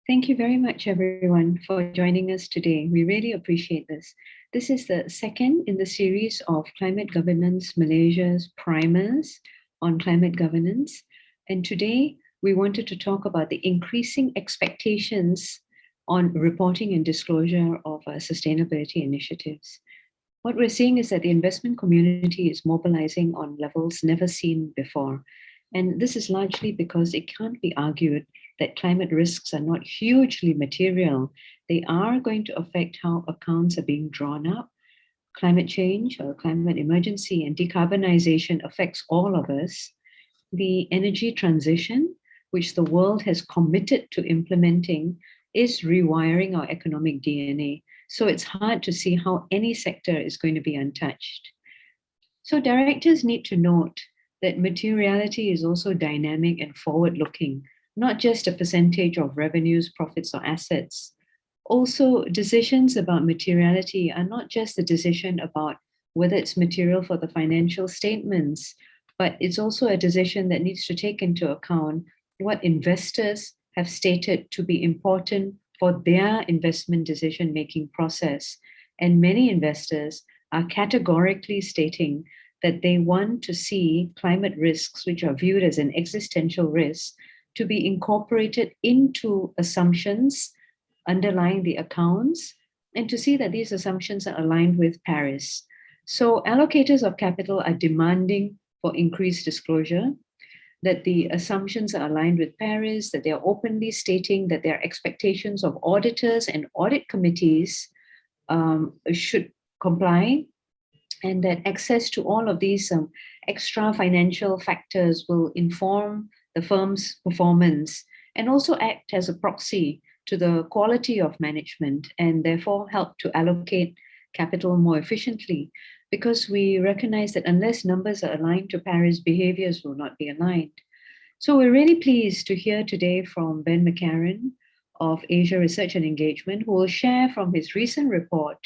Thank you very much, everyone, for joining us today. We really appreciate this. This is the second in the series of Climate Governance Malaysia's primers on climate governance. And today, we wanted to talk about the increasing expectations on reporting and disclosure of sustainability initiatives. What we're seeing is that the investment community is mobilizing on levels never seen before. And this is largely because it can't be argued that climate risks are not hugely material. They are going to affect how accounts are being drawn up. Climate change or climate emergency and decarbonization affects all of us. The energy transition, which the world has committed to implementing, is rewiring our economic DNA. So it's hard to see how any sector is going to be untouched. So directors need to note that materiality is also dynamic and forward-looking, not just a percentage of revenues, profits, or assets. Also, decisions about materiality are not just a decision about whether it's material for the financial statements, but it's also a decision that needs to take into account what investors have stated to be important for their investment decision-making process. And many investors are categorically stating that they want to see climate risks, which are viewed as an existential risk, to be incorporated into assumptions underlying the accounts, and to see that these assumptions are aligned with Paris. So allocators of capital are demanding for increased disclosure, that the assumptions are aligned with Paris, that they are openly stating that their expectations of auditors and audit committees should comply, and that access to all of these extra financial factors will inform the firm's performance and also act as a proxy to the quality of management and therefore help to allocate capital more efficiently, because we recognize that unless numbers are aligned to Paris, behaviors will not be aligned. So we're really pleased to hear today from Ben McCarron of Asia Research and Engagement, who will share from his recent report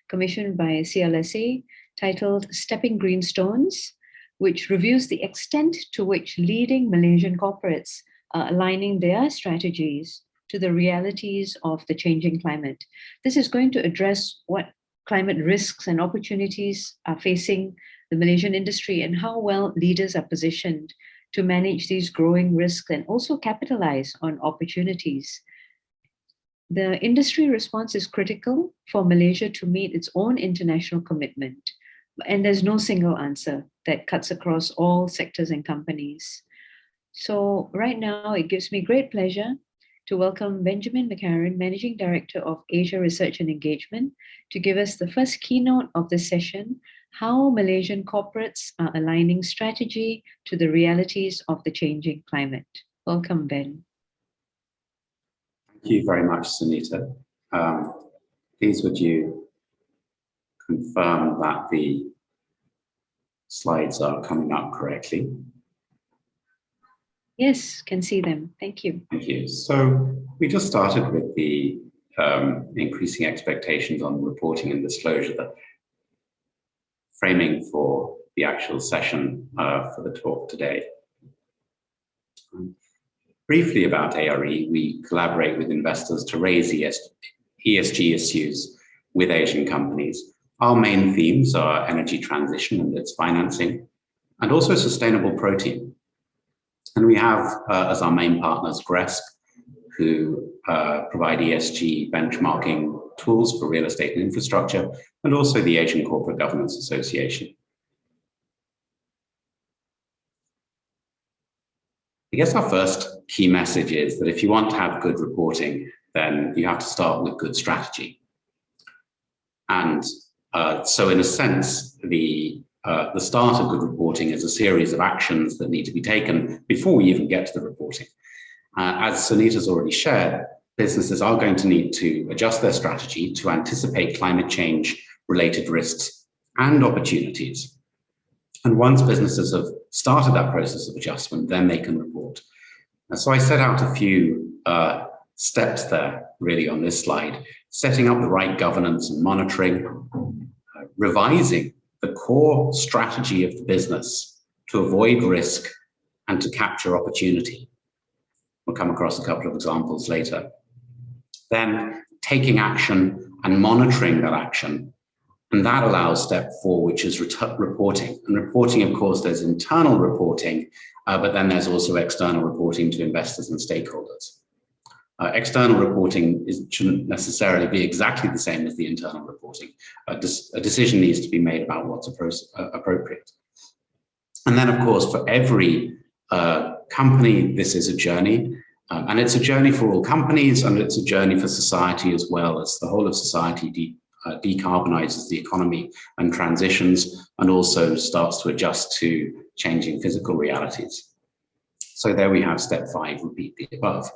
commissioned by CLSA titled Stepping Green Stones, which reviews the extent to which leading Malaysian corporates are aligning their strategies to the realities of the changing climate. This is going to address what climate risks and opportunities are facing the Malaysian industry and how well leaders are positioned to manage these growing risks and also capitalize on opportunities. The industry response is critical for Malaysia to meet its own international commitment. And there's no single answer that cuts across all sectors and companies. So right now, it gives me great pleasure to welcome Benjamin McCarron, Managing Director of Asia Research and Engagement, to give us the first keynote of this session, how Malaysian corporates are aligning strategy to the realities of the changing climate. Welcome, Ben. Thank you very much, Sunita. Please would you confirm that the slides are coming up correctly? Yes, can see them. Thank you. Thank you. So we just started with the increasing expectations on reporting and disclosure, the framing for the actual session for the talk today. Briefly about ARE, we collaborate with investors to raise ESG issues with Asian companies. Our main themes are energy transition and its financing, and also sustainable protein. And we have as our main partners GRESC, who provide ESG benchmarking tools for real estate and infrastructure, and also the Asian Corporate Governance Association. I guess our first key message is that if you want to have good reporting, then you have to start with good strategy. And so in a sense, the start of good reporting is a series of actions that need to be taken before we even get to the reporting. As Sunita's already shared, businesses are going to need to adjust their strategy to anticipate climate change related risks and opportunities. And once businesses have started that process of adjustment, then they can report. So I set out a few steps there really on this slide, setting up the right governance and monitoring, revising the core strategy of the business to avoid risk and to capture opportunity. We'll come across a couple of examples later. then taking action and monitoring that action. And that allows step 4, which is reporting. And reporting, of course, there's internal reporting, but then there's also external reporting to investors and stakeholders. External reporting shouldn't necessarily be exactly the same as the internal reporting. A decision needs to be made about what's appropriate. And then, of course, for every company, this is a journey. And it's a journey for all companies, and it's a journey for society as well, as the whole of society decarbonizes the economy and transitions, and also starts to adjust to changing physical realities. So there we have step 5, repeat the above.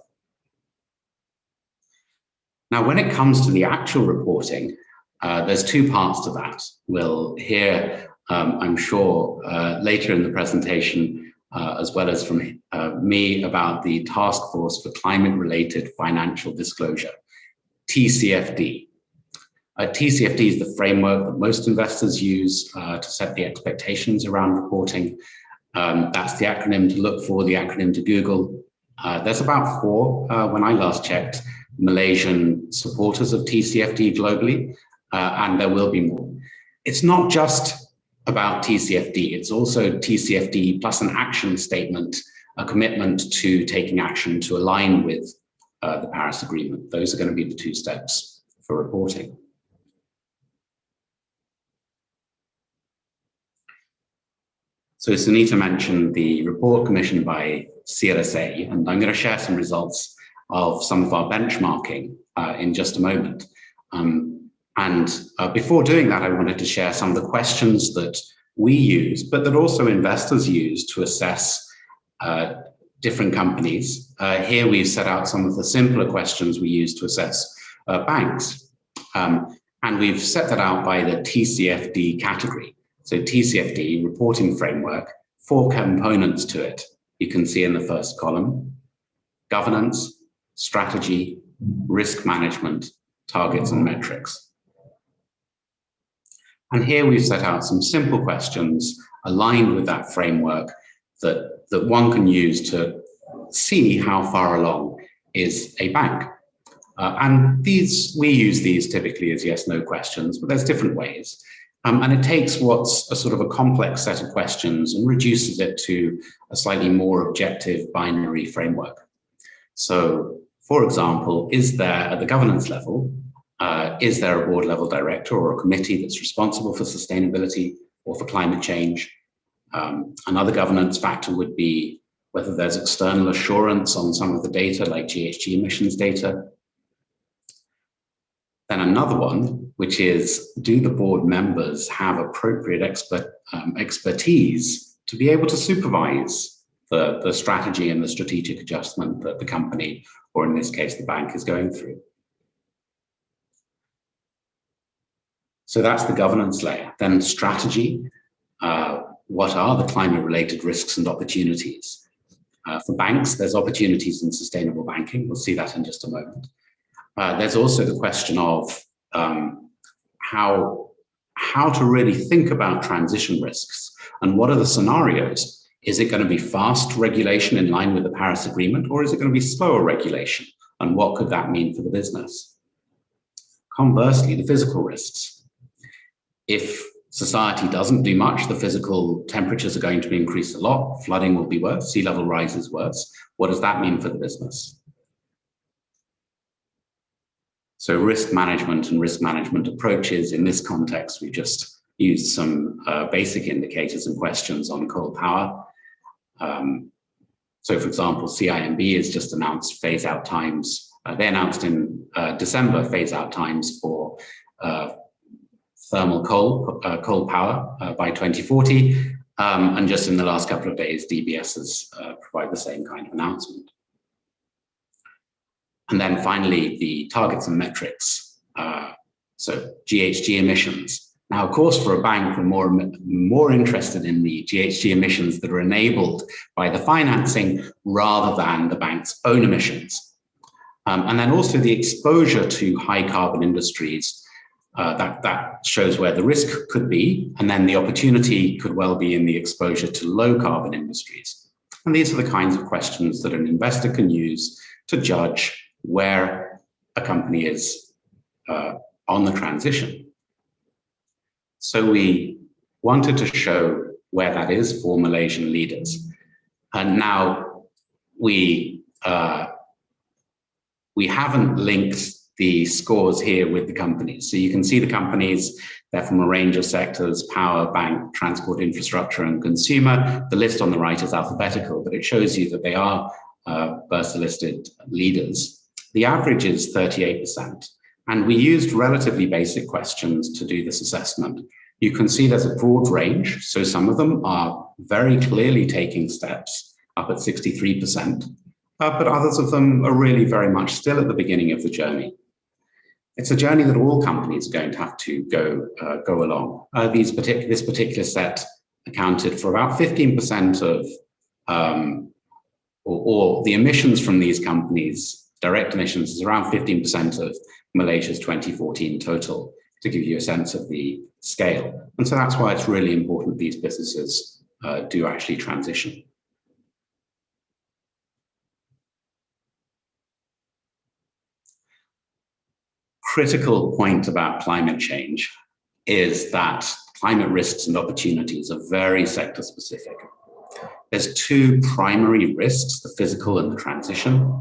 Now, when it comes to the actual reporting, there's 2 parts to that. We'll hear, I'm sure, later in the presentation, as well as from me, about the Task Force for Climate-Related Financial Disclosure, TCFD. TCFD is the framework that most investors use to set the expectations around reporting. That's the acronym to look for, the acronym to Google. There's about 4, when I last checked, Malaysian supporters of TCFD globally, and there will be more. It's not just about TCFD, it's also TCFD plus an action statement, a commitment to taking action to align with the Paris Agreement. Those are going to be the 2 steps for reporting. So Sunita mentioned the report commissioned by Seri, and I'm going to share some results of some of our benchmarking in just a moment. Before doing that, I wanted to share some of the questions that we use, but that also investors use to assess different companies. Here we've set out some of the simpler questions we use to assess banks. And we've set that out by the TCFD category. So TCFD, reporting framework, 4 components to it. You can see in the first column: governance, strategy, risk management, targets and metrics. And here we've set out some simple questions aligned with that framework that one can use to see how far along is a bank. And we use these typically as yes/no questions, but there's different ways. And it takes what's a sort of a complex set of questions and reduces it to a slightly more objective binary framework. So, for example, is there, at the governance level, is there a board level director or a committee that's responsible for sustainability or for climate change? Another governance factor would be whether there's external assurance on some of the data, like GHG emissions data. Then another one, which is, do the board members have appropriate expertise to be able to supervise the strategy and the strategic adjustment that the company, or in this case, the bank, is going through? So that's the governance layer. Then strategy, what are the climate-related risks and opportunities? For banks, there's opportunities in sustainable banking. We'll see that in just a moment. There's also the question of how to really think about transition risks and what are the scenarios. Is it going to be fast regulation in line with the Paris Agreement, or is it going to be slower regulation? And what could that mean for the business? Conversely, the physical risks. If society doesn't do much, the physical temperatures are going to increase a lot, flooding will be worse, sea level rise is worse. What does that mean for the business? So risk management and risk management approaches. In this context, we just used some basic indicators and questions on coal power. So for example, CIMB has just announced phase out times. They announced in December phase out times for thermal coal power by 2040. And just in the last couple of days, DBS has provided the same kind of announcement. And then finally, the targets and metrics. So GHG emissions. Now, of course, for a bank, we're more interested in the GHG emissions that are enabled by the financing rather than the bank's own emissions. And then also the exposure to high carbon industries. That shows where the risk could be, and then the opportunity could well be in the exposure to low carbon industries. And these are the kinds of questions that an investor can use to judge where a company is on the transition. So we wanted to show where that is for Malaysian leaders. And now we haven't linked the scores here with the companies. So you can see the companies, they're from a range of sectors: power, bank, transport, infrastructure, and consumer. The list on the right is alphabetical, but it shows you that they are Bursa-listed leaders. The average is 38%. And we used relatively basic questions to do this assessment. You can see there's a broad range. So some of them are very clearly taking steps up at 63%, but others of them are really very much still at the beginning of the journey. It's a journey that all companies are going to have to go along. This particular set accounted for about 15% of, or the emissions from these companies, direct emissions, is around 15% of Malaysia's 2014 total, to give you a sense of the scale. And so that's why it's really important these businesses do actually transition. Critical point about climate change is that climate risks and opportunities are very sector specific. There's two primary risks: the physical and the transition.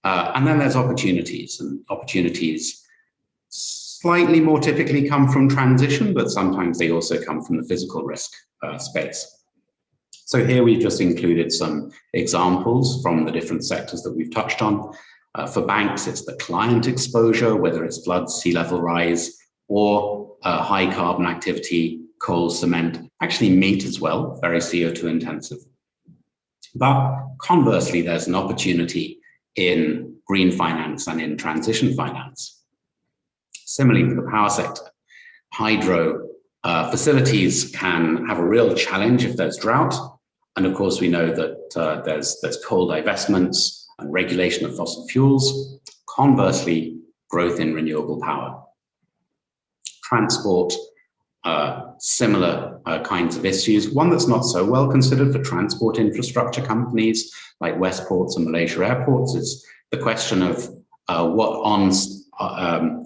And then there's opportunities, and opportunities slightly more typically come from transition, but sometimes they also come from the physical risk space. So here we've just included some examples from the different sectors that we've touched on. For banks, it's the client exposure, whether it's floods, sea level rise, or high carbon activity, coal, cement, actually meat as well, very CO2 intensive. But conversely, there's an opportunity in green finance and in transition finance. Similarly, for the power sector, hydro facilities can have a real challenge if there's drought. And of course, we know that there's coal divestments and regulation of fossil fuels. Conversely, growth in renewable power. Transport, similar kinds of issues. One that's not so well considered for transport infrastructure companies like Westports and Malaysia Airports is the question of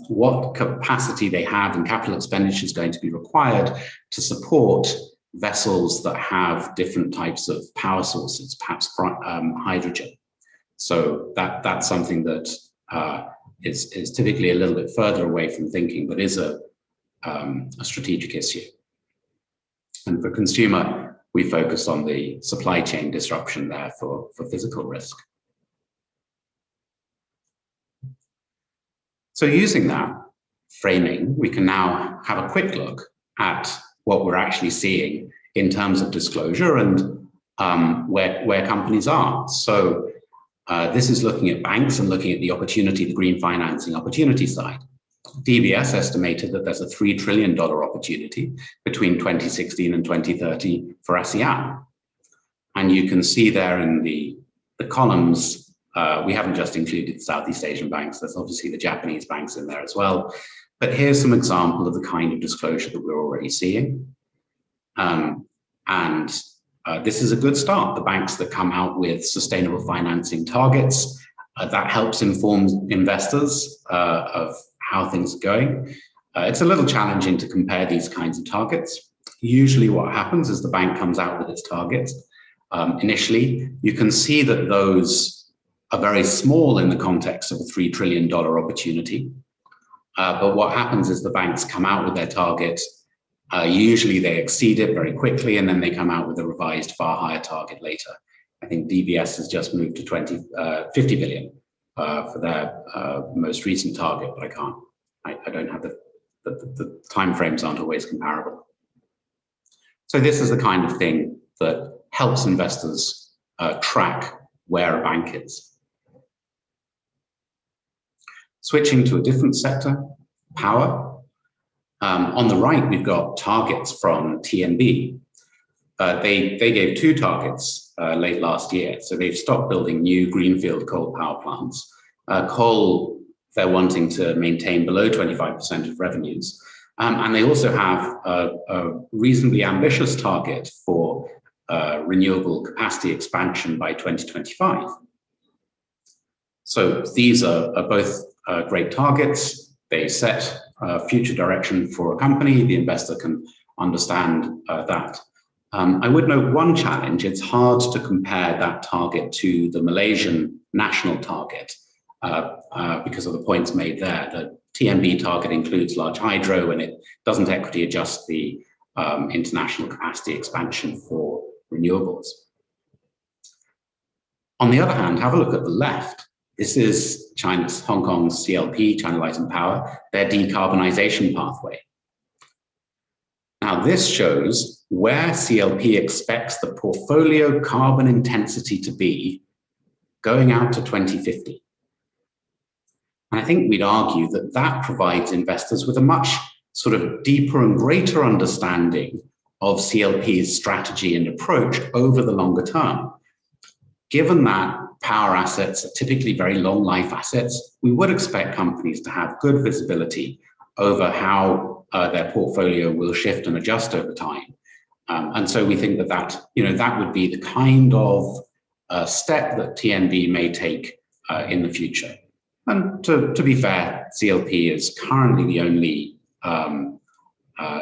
what capacity they have and capital expenditure is going to be required to support vessels that have different types of power sources, perhaps hydrogen. So that's something that is typically a little bit further away from thinking, but is a strategic issue. And for consumer, we focus on the supply chain disruption there for physical risk. So using that framing, we can now have a quick look at what we're actually seeing in terms of disclosure and where companies are. So this is looking at banks and looking at the opportunity, the green financing opportunity side. DBS estimated that there's a $3 trillion opportunity between 2016 and 2030 for ASEAN. And you can see there in the columns, we haven't just included Southeast Asian banks, there's obviously the Japanese banks in there as well. But here's some example of the kind of disclosure that we're already seeing. This is a good start. The banks that come out with sustainable financing targets, that helps inform investors of how things are going. It's a little challenging to compare these kinds of targets. Usually what happens is the bank comes out with its targets. Initially, you can see that those are very small in the context of a $3 trillion opportunity. But what happens is the banks come out with their targets. Usually they exceed it very quickly, and then they come out with a revised, far higher target later. I think DBS has just moved to 50 billion for their most recent target, but I don't have the timeframes aren't always comparable. So this is the kind of thing that helps investors track where a bank is. Switching to a different sector, power. On the right, we've got targets from TNB. They gave two targets late last year. So they've stopped building new greenfield coal power plants. Coal, they're wanting to maintain below 25% of revenues. And they also have a reasonably ambitious target for renewable capacity expansion by 2025. So these are both great targets. They set future direction for a company. The investor can understand that. I would note one challenge. It's hard to compare that target to the Malaysian national target because of the points made there. The TNB target includes large hydro, and it doesn't equity adjust the international capacity expansion for renewables. On the other hand, have a look at the left. This is China's, Hong Kong's CLP, China Light and Power, their decarbonization pathway. Now, this shows where CLP expects the portfolio carbon intensity to be going out to 2050. And I think we'd argue that that provides investors with a much sort of deeper and greater understanding of CLP's strategy and approach over the longer term. Given that power assets are typically very long life assets, we would expect companies to have good visibility over how their portfolio will shift and adjust over time. And so we think that that would be the kind of step that TNB may take in the future. And to be fair, CLP is currently the only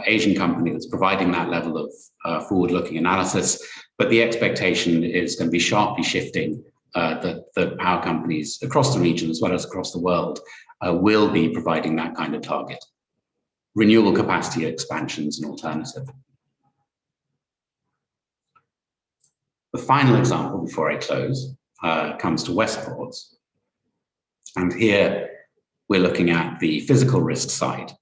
Asian company that's providing that level of forward-looking analysis, but the expectation is going to be sharply shifting that power companies across the region as well as across the world will be providing that kind of target. Renewable capacity expansion is an alternative. The final example before I close comes to Westports. And here we're looking at the physical risk side.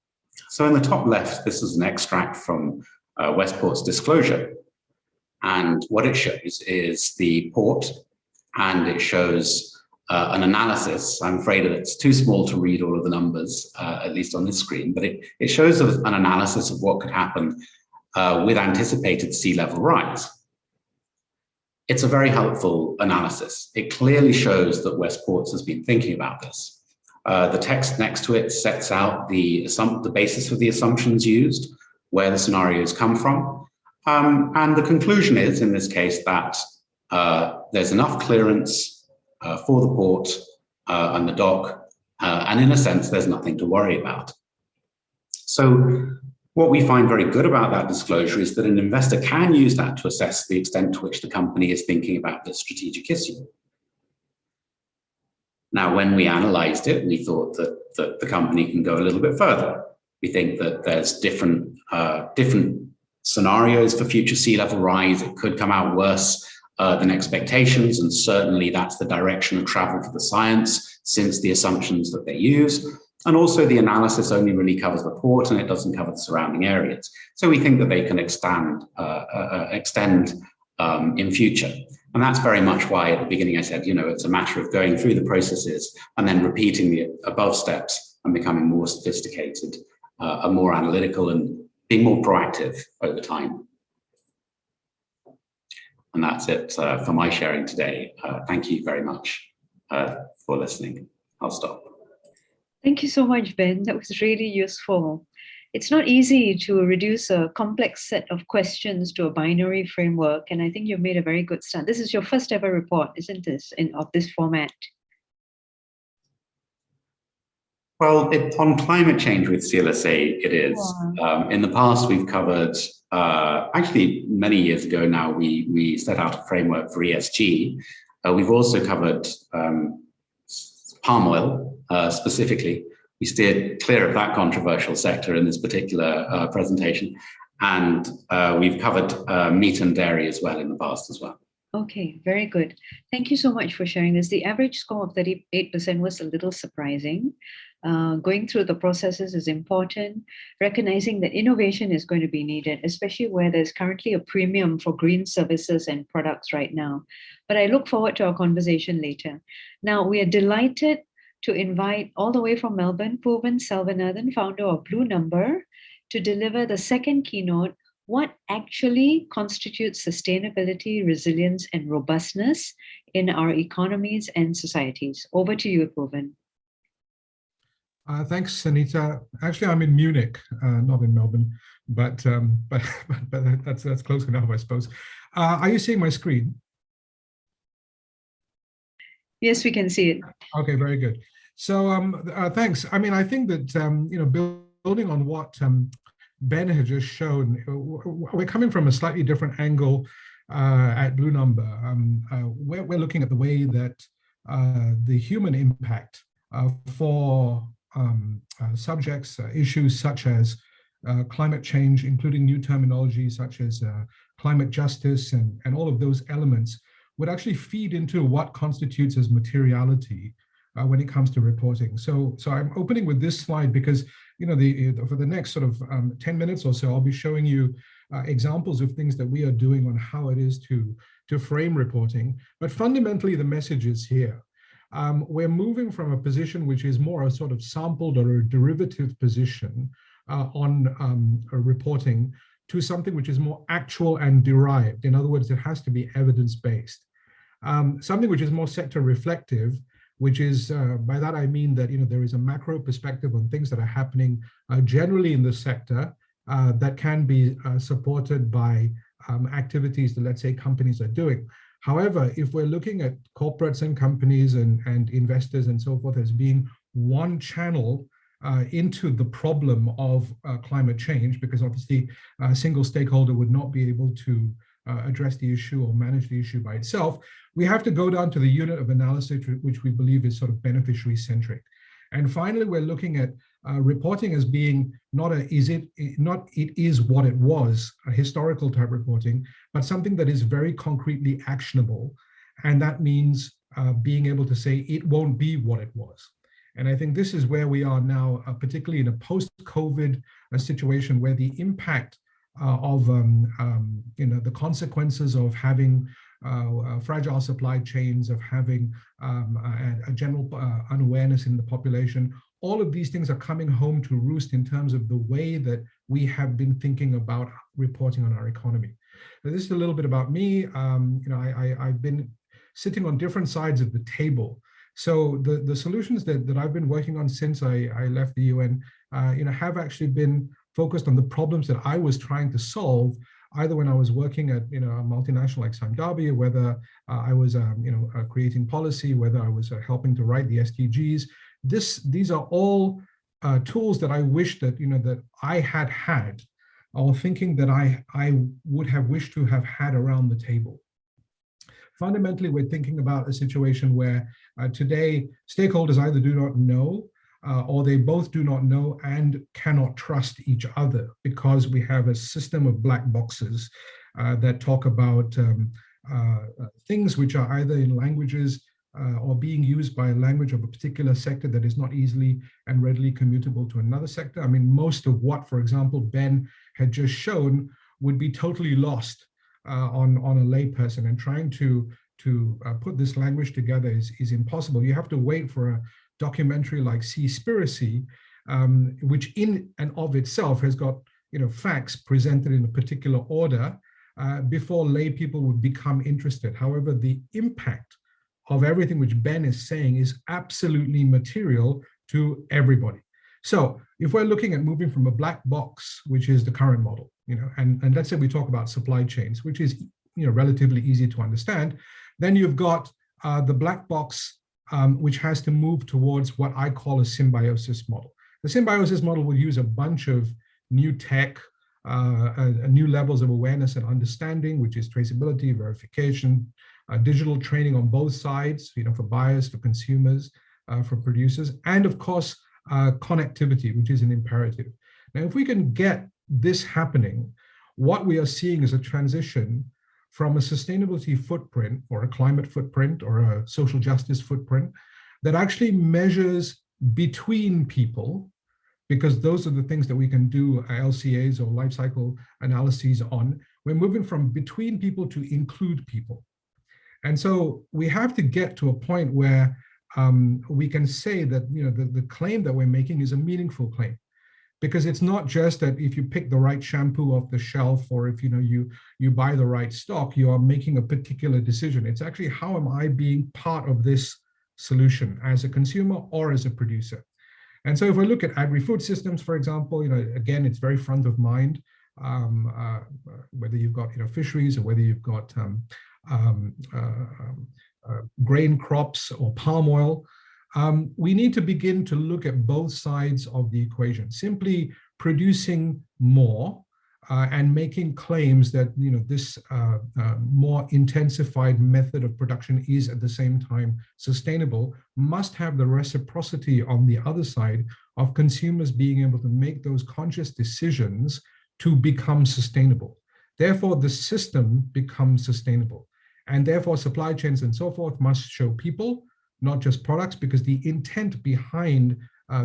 So in the top left, this is an extract from Westport's disclosure. And what it shows is the port, and it shows an analysis. I'm afraid that it's too small to read all of the numbers, at least on this screen, but it shows an analysis of what could happen with anticipated sea level rise. It's a very helpful analysis. It clearly shows that Westports has been thinking about this. The text next to it sets out the basis of the assumptions used, where the scenarios come from. And the conclusion is, in this case, that there's enough clearance for the port and the dock, and in a sense, there's nothing to worry about. So what we find very good about that disclosure is that an investor can use that to assess the extent to which the company is thinking about this strategic issue. Now, when we analyzed it, we thought that the company can go a little bit further. We think that there's different scenarios for future sea level rise. It could come out worse than expectations, and certainly that's the direction of travel for the science since the assumptions that they use. And also the analysis only really covers the port and it doesn't cover the surrounding areas. So we think that they can extend in future. And that's very much why at the beginning I said, it's a matter of going through the processes and then repeating the above steps and becoming more sophisticated, and more analytical and being more proactive over time. And that's it for my sharing today. Thank you very much for listening. I'll stop. Thank you so much, Ben. That was really useful. It's not easy to reduce a complex set of questions to a binary framework, and I think you've made a very good start. This is your first ever report, isn't this, of this format? Well, on climate change with CLSA, it is. Wow. In the past, we've covered, actually many years ago now, we set out a framework for ESG. We've also covered palm oil, specifically. We steered clear of that controversial sector in this particular presentation. And we've covered meat and dairy as well in the past as well. Okay, very good. Thank you so much for sharing this. The average score of 38% was a little surprising. Going through the processes is important, recognizing that innovation is going to be needed, especially where there's currently a premium for green services and products right now. But I look forward to our conversation later. Now, we are delighted to invite all the way from Melbourne, Puvan Selvanathan, founder of Blue Number, to deliver the second keynote, What Actually Constitutes Sustainability, Resilience, and Robustness in Our Economies and Societies. Over to you, Puvan. Thanks, Sunita. Actually, I'm in Munich, not in Melbourne, but that's close enough, I suppose. Are you seeing my screen? Yes, we can see it. Okay, very good. So thanks. I mean, I think that, building on what Ben had just shown, we're coming from a slightly different angle at Blue Number. We're looking at the way that the human impact for subjects, issues such as climate change, including new terminology such as climate justice and all of those elements would actually feed into what constitutes as materiality when it comes to reporting. So I'm opening with this slide because, for the next sort of 10 minutes or so, I'll be showing you examples of things that we are doing on how it is to frame reporting. But fundamentally, the message is here. We're moving from a position which is more a sort of sampled or a derivative position on reporting to something which is more actual and derived. In other words, it has to be evidence-based. Something which is more sector reflective, which is, by that I mean that there is a macro perspective on things that are happening generally in the sector that can be supported by activities that, let's say, companies are doing. However, if we're looking at corporates and companies and investors and so forth as being one channel into the problem of climate change, because obviously a single stakeholder would not be able to address the issue or manage the issue by itself, we have to go down to the unit of analysis, which we believe is sort of beneficiary centric. And finally, we're looking at reporting as being not it is what it was, a historical type reporting, but something that is very concretely actionable. And that means being able to say it won't be what it was. And I think this is where we are now, particularly in a post-COVID situation where the impact of the consequences of having fragile supply chains, of having a general unawareness in the population, all of these things are coming home to roost in terms of the way that we have been thinking about reporting on our economy. Now, this is a little bit about me. I've been sitting on different sides of the table. So the solutions that I've been working on since I left the UN, have actually been focused on the problems that I was trying to solve, either when I was working at a multinational like Sime Darby, whether I was creating policy, whether I was helping to write the SDGs. These are all tools that I wish that that I had, or thinking that I would have wished to have had around the table. Fundamentally, we're thinking about a situation where today stakeholders either do not know or they both do not know and cannot trust each other, because we have a system of black boxes that talk about things which are either in languages or being used by a language of a particular sector that is not easily and readily commutable to another sector. I mean, most of what, for example, Ben had just shown would be totally lost on a layperson, and trying to put this language together is impossible. You have to wait for a documentary like Seaspiracy, which in and of itself has got facts presented in a particular order before lay people would become interested. However, the impact of everything which Ben is saying is absolutely material to everybody. So if we're looking at moving from a black box, which is the current model, and let's say we talk about supply chains, which is relatively easy to understand, then you've got the black box, which has to move towards what I call a symbiosis model. The symbiosis model would use a bunch of new tech, new levels of awareness and understanding, which is traceability, verification, digital training on both sides, for buyers, for consumers, for producers, and of course, connectivity, which is an imperative. Now, if we can get this happening, what we are seeing is a transition from a sustainability footprint or a climate footprint or a social justice footprint that actually measures between people, because those are the things that we can do LCAs or life cycle analyses on. We're moving from between people to include people. And so we have to get to a point where we can say that the claim that we're making is a meaningful claim, because it's not just that if you pick the right shampoo off the shelf, or if you buy the right stock, you are making a particular decision. It's actually, how am I being part of this solution as a consumer or as a producer? And so if we look at agri-food systems, for example, again, it's very front of mind, whether you've got fisheries or whether you've got grain crops or palm oil. we need to begin to look at both sides of the equation. Simply producing more and making claims that this more intensified method of production is at the same time sustainable must have the reciprocity on the other side of consumers being able to make those conscious decisions to become sustainable. Therefore, the system becomes sustainable. And therefore, supply chains and so forth must show people, not just products, because the intent behind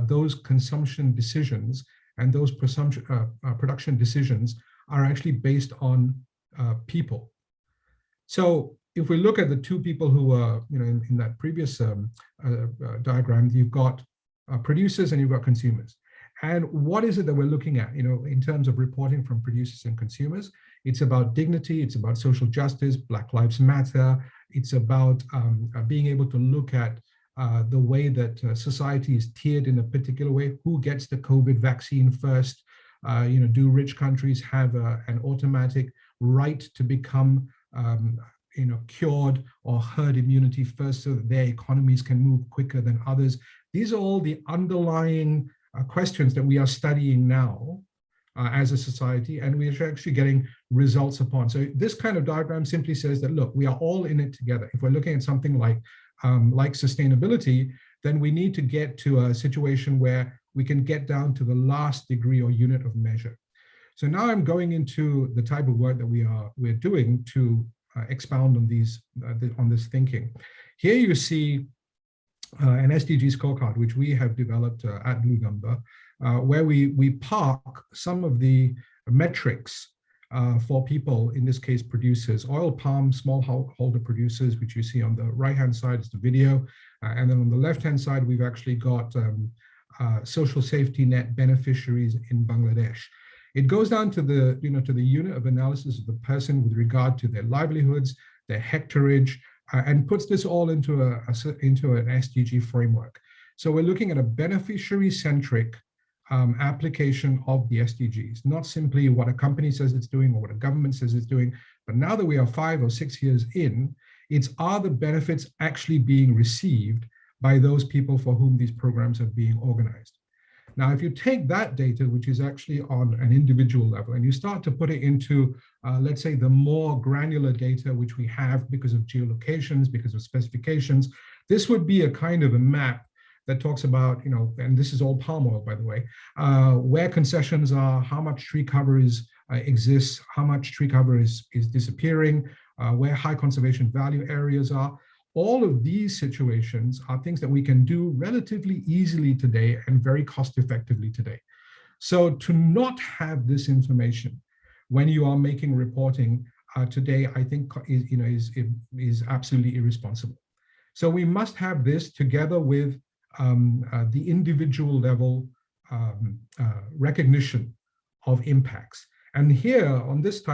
those consumption decisions and those production decisions are actually based on people. So if we look at the two people who are, in that previous diagram, you've got producers and you've got consumers. And what is it that we're looking at, in terms of reporting from producers and consumers? It's about dignity, it's about social justice, Black Lives Matter. It's about being able to look at the way that society is tiered in a particular way. Who gets the COVID vaccine first? Do rich countries have an automatic right to become cured or herd immunity first so that their economies can move quicker than others? These are all the underlying questions that we are studying now as a society, and we are actually getting results upon. So this kind of diagram simply says that, look, we are all in it together. If we're looking at something like sustainability, then we need to get to a situation where we can get down to the last degree or unit of measure. So now I'm going into the type of work that we're doing to expound on this thinking. Here you see an SDG scorecard, which we have developed at Blue Number, where we park some of the metrics for people, in this case, producers, oil palm smallholder producers, which you see on the right-hand side is the video. And then on the left-hand side, we've actually got social safety net beneficiaries in Bangladesh. It goes down to the unit of analysis of the person with regard to their livelihoods, their hectareage, and puts this all into an SDG framework. So we're looking at a beneficiary-centric application of the SDGs, not simply what a company says it's doing or what a government says it's doing, but now that we are 5 or 6 years in, are the benefits actually being received by those people for whom these programs are being organized. Now, if you take that data, which is actually on an individual level, and you start to put it into, let's say, the more granular data, which we have because of geolocations, because of specifications, this would be a kind of a map that talks about, and this is all palm oil, by the way, where concessions are, how much tree cover exists, how much tree cover is disappearing, where high conservation value areas are. All of these situations are things that we can do relatively easily today and very cost effectively today. So to not have this information when you are making reporting today, I think is absolutely irresponsible. So we must have this together with the individual level recognition of impacts. And here on this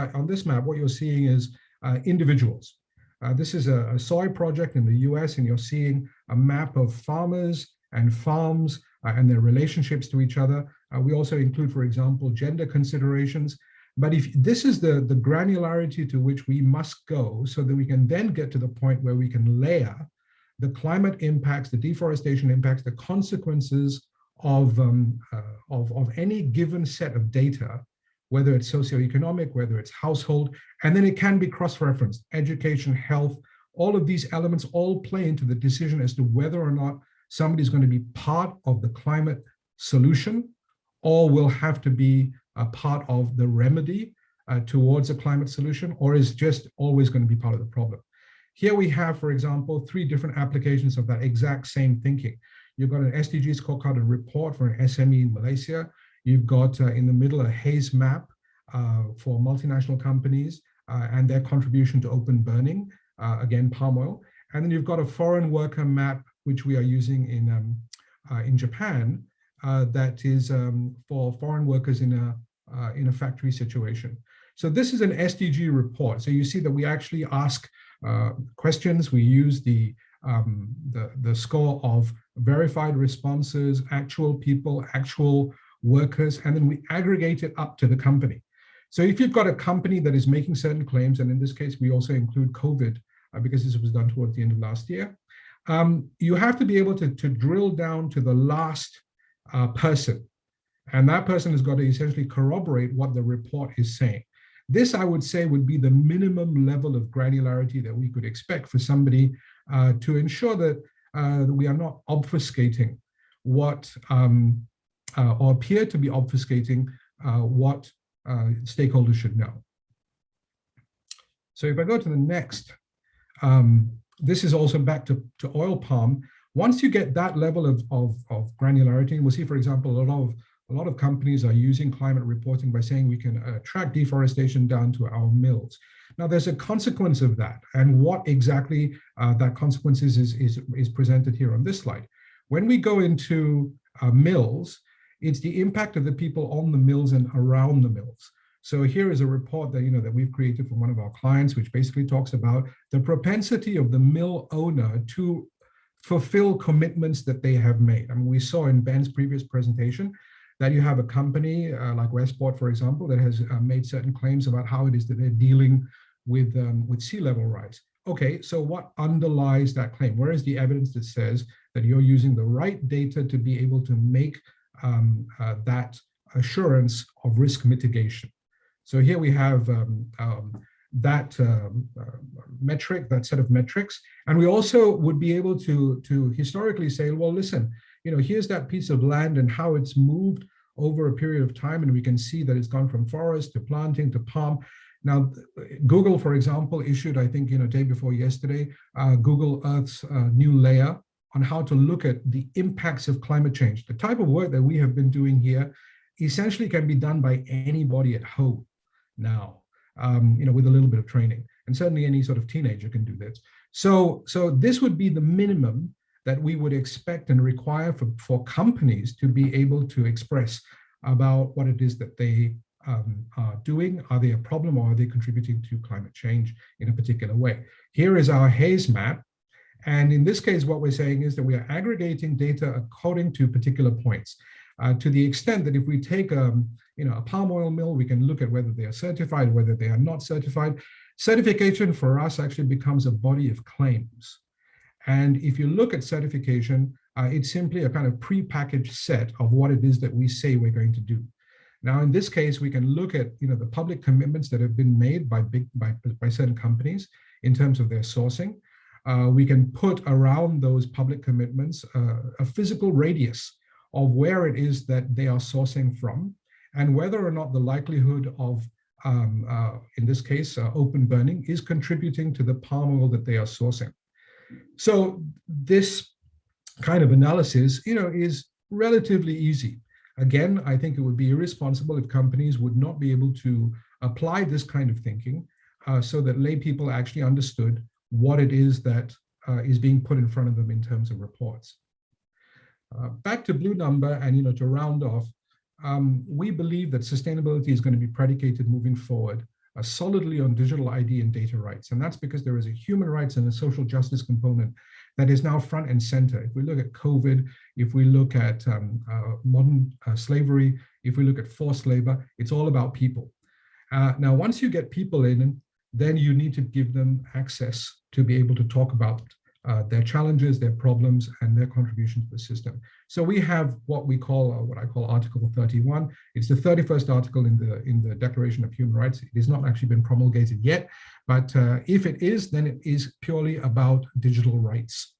map, what you're seeing is individuals. This is a soy project in the US, and you're seeing a map of farmers and farms and their relationships to each other. We also include, for example, gender considerations. But if this is the granularity to which we must go so that we can then get to the point where we can layer the climate impacts, the deforestation impacts, the consequences of any given set of data, whether it's socioeconomic, whether it's household, and then it can be cross-referenced, education, health, all of these elements all play into the decision as to whether or not somebody's going to be part of the climate solution or will have to be a part of the remedy towards a climate solution, or is just always going to be part of the problem. Here we have, for example, 3 different applications of that exact same thinking. You've got an SDG scorecard and report for an SME in Malaysia. You've got in the middle a haze map for multinational companies and their contribution to open burning, again, palm oil. And then you've got a foreign worker map, which we are using in Japan, that is for foreign workers in a factory situation. So this is an SDG report. So you see that we actually ask questions. We use the score of verified responses, actual people, actual workers, and then we aggregate it up to the company. So if you've got a company that is making certain claims, and in this case, we also include COVID because this was done towards the end of last year, you have to be able to drill down to the last person. And that person has got to essentially corroborate what the report is saying. This, I would say, would be the minimum level of granularity that we could expect for somebody to ensure that we are not obfuscating what, or appear to be obfuscating what stakeholders should know. So if I go to the next, this is also back to oil palm. Once you get that level of granularity, and we'll see, for example, a lot of companies are using climate reporting by saying we can track deforestation down to our mills. Now, there's a consequence of that, and what exactly that consequence is presented here on this slide. When we go into mills, it's the impact of the people on the mills and around the mills. So here is a report that that we've created for one of our clients, which basically talks about the propensity of the mill owner to fulfill commitments that they have made. I mean, we saw in Ben's previous presentation that you have a company like Westport, for example, that has made certain claims about how it is that they're dealing with sea level rise. Okay, so what underlies that claim? Where is the evidence that says that you're using the right data to be able to make that assurance of risk mitigation? So here we have that metric, that set of metrics, and we also would be able to historically say, well, listen, here's that piece of land and how it's moved over a period of time, and we can see that it's gone from forest to planting to palm. Now, Google, for example, issued, I think, day before yesterday, Google Earth's new layer on how to look at the impacts of climate change. The type of work that we have been doing here essentially can be done by anybody at home now, with a little bit of training, and certainly any sort of teenager can do this. So this would be the minimum that we would expect and require for companies to be able to express about what it is that they are doing. Are they a problem, or are they contributing to climate change in a particular way? Here is our haze map. And in this case, what we're saying is that we are aggregating data according to particular points, to the extent that if we take a palm oil mill, we can look at whether they are certified, whether they are not certified. Certification for us actually becomes a body of claims. And if you look at certification, it's simply a kind of prepackaged set of what it is that we say we're going to do. Now, in this case, we can look at the public commitments that have been made by certain companies in terms of their sourcing. We can put around those public commitments a physical radius of where it is that they are sourcing from, and whether or not the likelihood of, in this case, open burning is contributing to the palm oil that they are sourcing. So this kind of analysis, is relatively easy. Again, I think it would be irresponsible if companies would not be able to apply this kind of thinking so that lay people actually understood what it is that is being put in front of them in terms of reports. Back to Blue Number, and to round off, we believe that sustainability is going to be predicated moving forward solidly on digital ID and data rights. And that's because there is a human rights and a social justice component that is now front and center. If we look at COVID, if we look at modern slavery, if we look at forced labor, it's all about people. Now, once you get people in, then you need to give them access to be able to talk about their challenges, their problems, and their contribution to the system. So we have what I call Article 31. It's the 31st article in the Declaration of Human Rights. It has not actually been promulgated yet, but if it is, then it is purely about digital rights.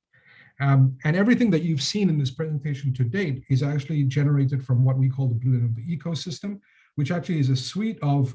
And everything that you've seen in this presentation to date is actually generated from what we call the Blue Number ecosystem, which actually is a suite of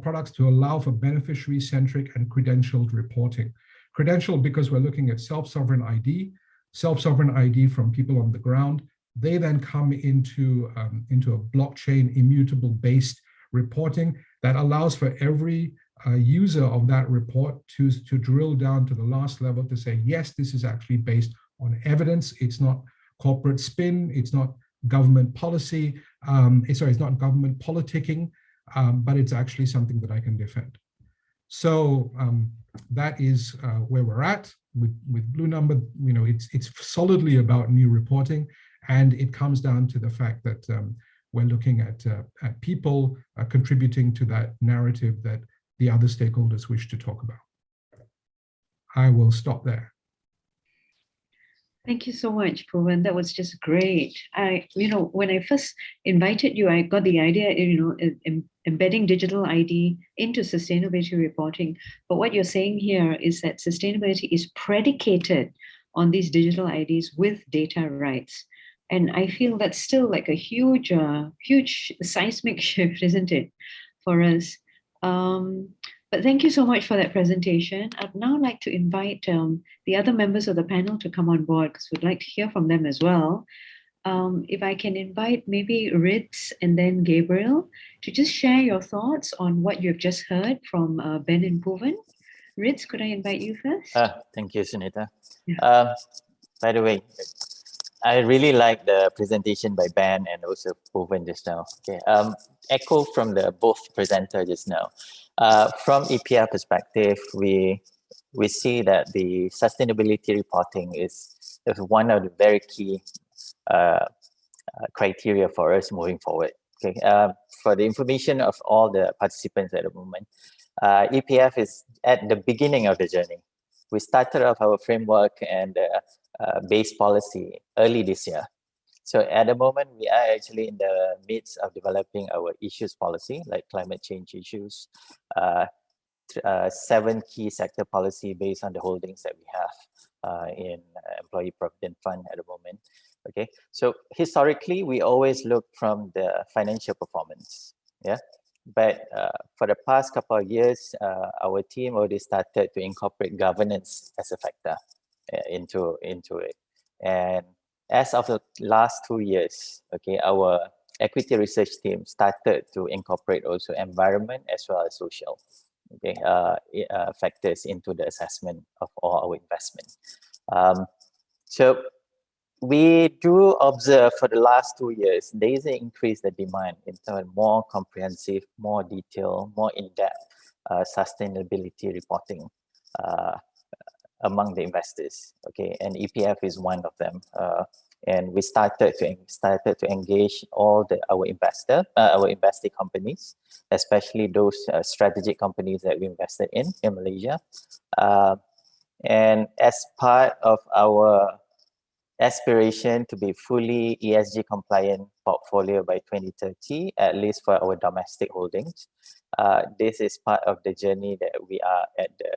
products to allow for beneficiary-centric and credentialed reporting. Credentialed because we're looking at self-sovereign ID from people on the ground. They then come into a blockchain immutable-based reporting that allows for every user of that report to drill down to the last level to say, yes, this is actually based on evidence. It's not corporate spin. It's not government policy. It's not government politicking, but it's actually something that I can defend. So that is where we're at with Blue Number. It's solidly about new reporting, and it comes down to the fact that we're looking at people contributing to that narrative that the other stakeholders wish to talk about. I will stop there. Thank you so much, Puvan. That was just great. When I first invited you, I got the idea, embedding digital ID into sustainability reporting. But what you're saying here is that sustainability is predicated on these digital IDs with data rights. And I feel that's still like a huge seismic shift, isn't it, for us? Um, but thank you so much for that presentation. I'd now like to invite the other members of the panel to come on board because we'd like to hear from them as well. If I can invite maybe Ritz and then Gabriel to just share your thoughts on what you've just heard from Ben and Puvan. Ritz, could I invite you first? Thank you, Sunita. Yeah. By the way, I really like the presentation by Ben and also Puvan just now. Okay, echo from the both presenter just now. From EPR perspective, we see that the sustainability reporting is one of the very key criteria for us moving forward. Okay, for the information of all the participants at the moment, EPF is at the beginning of the journey. We started off our framework and base policy early this year. So at the moment, we are actually in the midst of developing our issues policy, like climate change issues, 7 key sector policy based on the holdings that we have in Employee Provident Fund at the moment. Okay, so historically, we always look from the financial performance. Yeah, but for the past couple of years, our team already started to incorporate governance as a factor into it. And as of the last 2 years, okay, our equity research team started to incorporate also environment as well as social, okay, factors into the assessment of all our investment. So we do observe for the last 2 years, there is an increase in demand in terms of more comprehensive, more detailed, more in-depth sustainability reporting among the investors. Okay, and EPF is one of them. And we started to engage all our invested companies, especially those strategic companies that we invested in Malaysia. And as part of our aspiration to be fully ESG compliant portfolio by 2030, at least for our domestic holdings, this is part of the journey that we are at the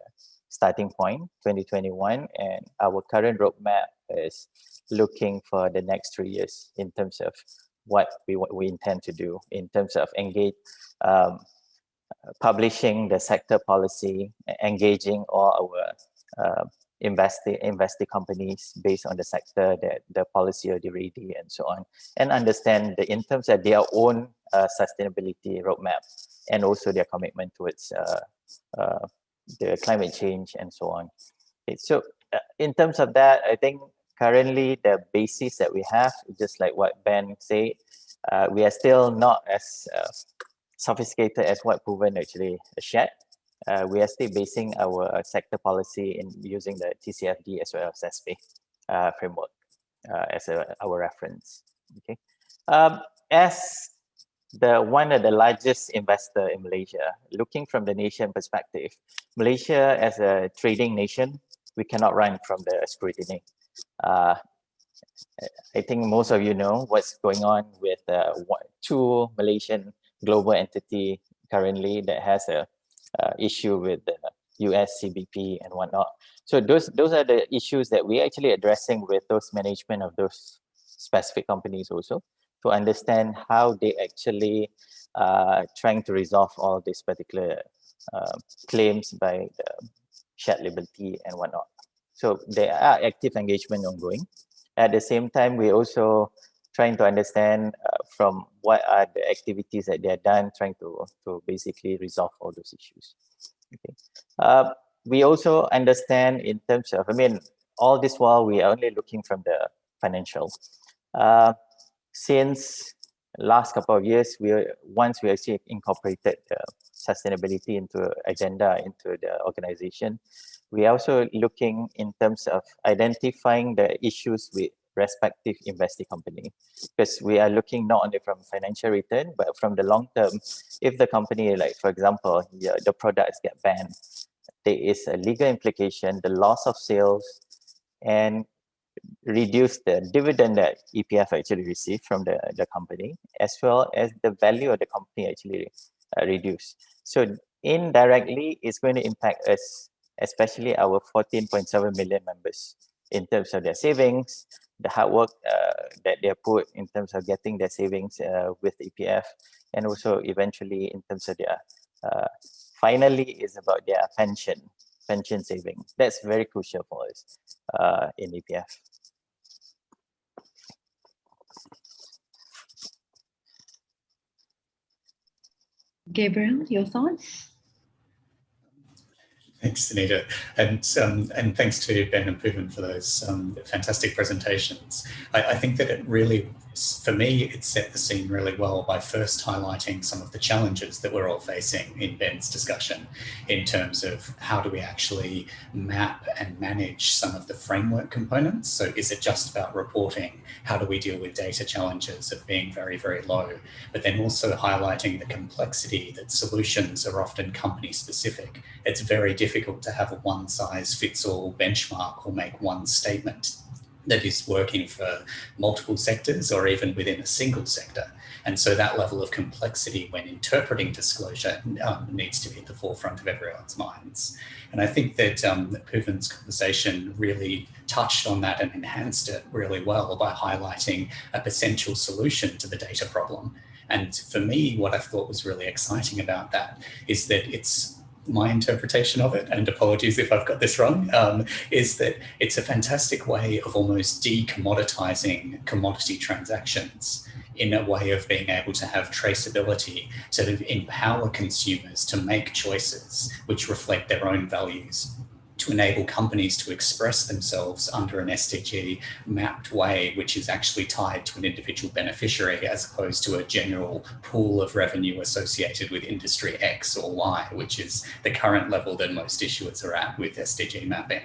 starting point, 2021, and our current roadmap is looking for the next 3 years in terms of what we intend to do in terms of publishing the sector policy, engaging all our invested companies based on the sector that the policy already ready and so on, and understand in terms of their own sustainability roadmap and also their commitment towards the climate change and so on. Okay, so in terms of that, I think currently the basis that we have, just like what Ben said, we are still not as sophisticated as what Puvan actually shared. We are still basing our sector policy in using the TCFD as well as SPE framework as our reference. Okay, as one of the largest investor in Malaysia, looking from the nation perspective, Malaysia as a trading nation, we cannot run from the scrutiny. I think most of you know what's going on with 2 Malaysian global entity currently that has a issue with the US CBP and whatnot. So those are the issues that we're actually addressing with those management of those specific companies also, to understand how they actually trying to resolve all these particular claims by the shared liability and whatnot. So there are active engagement ongoing. At the same time, we also trying to understand from what are the activities that they are done, trying to basically resolve all those issues. Okay. We also understand in terms of, I mean, all this while we are only looking from the financials. Since last couple of years, once we actually incorporated sustainability into agenda into the organization, we are also looking in terms of identifying the issues with respective investing company, because we are looking not only from financial return but from the long term. If the company, like for example, the products get banned, there is a legal implication, the loss of sales, and reduce the dividend that EPF actually received from the company, as well as the value of the company actually reduce. So indirectly, it's going to impact us, especially our 14.7 million members, in terms of their savings, the hard work that they put in terms of getting their savings with EPF, and also eventually in terms of their, finally is about their pension saving. That's very crucial for us in EPF. Gabriel, your thoughts? Thanks, Sunita, and thanks to Ben and Puvan for those fantastic presentations. I think that it really, for me, it set the scene really well by first highlighting some of the challenges that we're all facing in Ben's discussion in terms of how do we actually map and manage some of the framework components. So is it just about reporting? How do we deal with data challenges of being very, very low? But then also highlighting the complexity that solutions are often company specific. It's very difficult to have a one-size-fits-all benchmark or make one statement that is working for multiple sectors or even within a single sector. And so that level of complexity when interpreting disclosure needs to be at the forefront of everyone's minds. And I think that Puvan's conversation really touched on that and enhanced it really well by highlighting a potential solution to the data problem. And for me, what I thought was really exciting about that is that it's my interpretation of it, and apologies if I've got this wrong, is that it's a fantastic way of almost decommoditizing commodity transactions in a way of being able to have traceability to empower consumers to make choices which reflect their own values, to enable companies to express themselves under an SDG mapped way, which is actually tied to an individual beneficiary as opposed to a general pool of revenue associated with industry X or Y, which is the current level that most issuers are at with SDG mapping.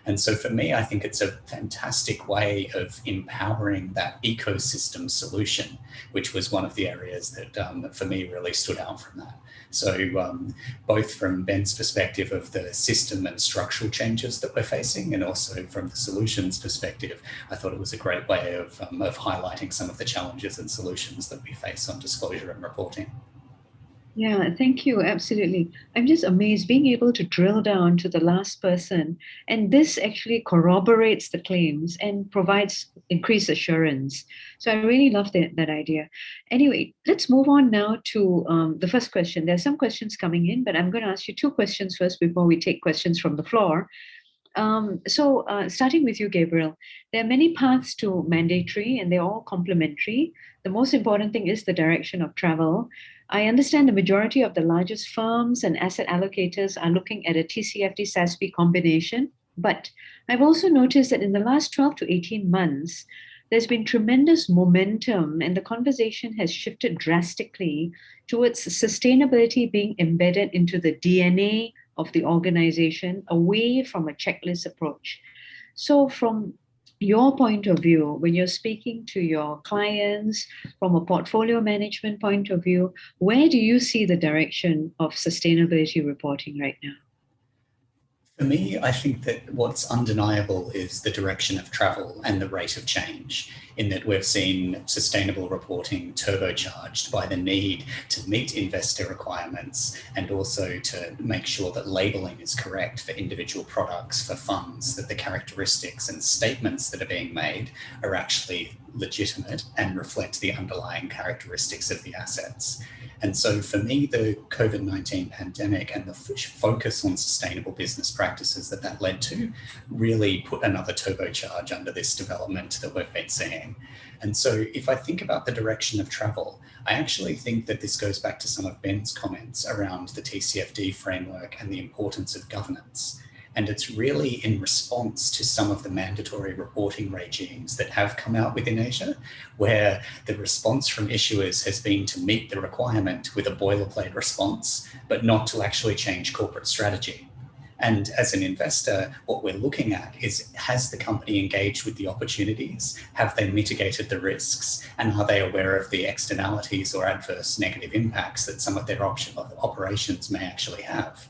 And so for me, I think it's a fantastic way of empowering that ecosystem solution, which was one of the areas that for me really stood out from that. So both from Ben's perspective of the system and structural changes that we're facing, and also from the solutions perspective, I thought it was a great way of highlighting some of the challenges and solutions that we face on disclosure and reporting. Yeah, thank you. Absolutely. I'm just amazed being able to drill down to the last person. And this actually corroborates the claims and provides increased assurance. So I really love that idea. Anyway, let's move on now to the first question. There's some questions coming in, but I'm going to ask you two questions first before we take questions from the floor. So starting with you, Gabriel, there are many paths to mandatory and they're all complementary. The most important thing is the direction of travel. I understand the majority of the largest firms and asset allocators are looking at a TCFD-SASB combination, but I've also noticed that in the last 12 to 18 months, there's been tremendous momentum and the conversation has shifted drastically towards sustainability being embedded into the DNA of the organization, away from a checklist approach. So from your point of view, when you're speaking to your clients from a portfolio management point of view, where do you see the direction of sustainability reporting right now? For me, I think that what's undeniable is the direction of travel and the rate of change, in that we've seen sustainable reporting turbocharged by the need to meet investor requirements and also to make sure that labeling is correct for individual products, for funds, that the characteristics and statements that are being made are actually legitimate and reflect the underlying characteristics of the assets. And so for me, the COVID-19 pandemic and the focus on sustainable business practices that led to really put another turbocharge under this development that we've been seeing. And so if I think about the direction of travel, I actually think that this goes back to some of Ben's comments around the TCFD framework and the importance of governance. And it's really in response to some of the mandatory reporting regimes that have come out within Asia, where the response from issuers has been to meet the requirement with a boilerplate response, but not to actually change corporate strategy. And as an investor, what we're looking at is, has the company engaged with the opportunities? Have they mitigated the risks? And are they aware of the externalities or adverse negative impacts that some of their operations may actually have?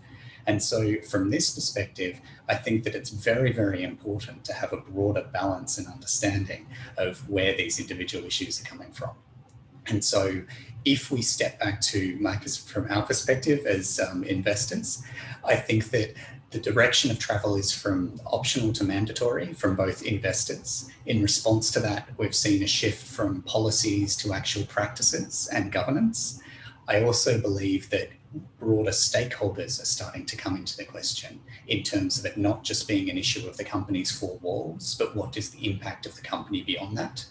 And so from this perspective, I think that it's very, very important to have a broader balance and understanding of where these individual issues are coming from. And so if we step back to from our perspective as investors, I think that the direction of travel is from optional to mandatory from both investors. In response to that, we've seen a shift from policies to actual practices and governance. I also believe that broader stakeholders are starting to come into the question in terms of it not just being an issue of the company's four walls, but what is the impact of the company beyond that?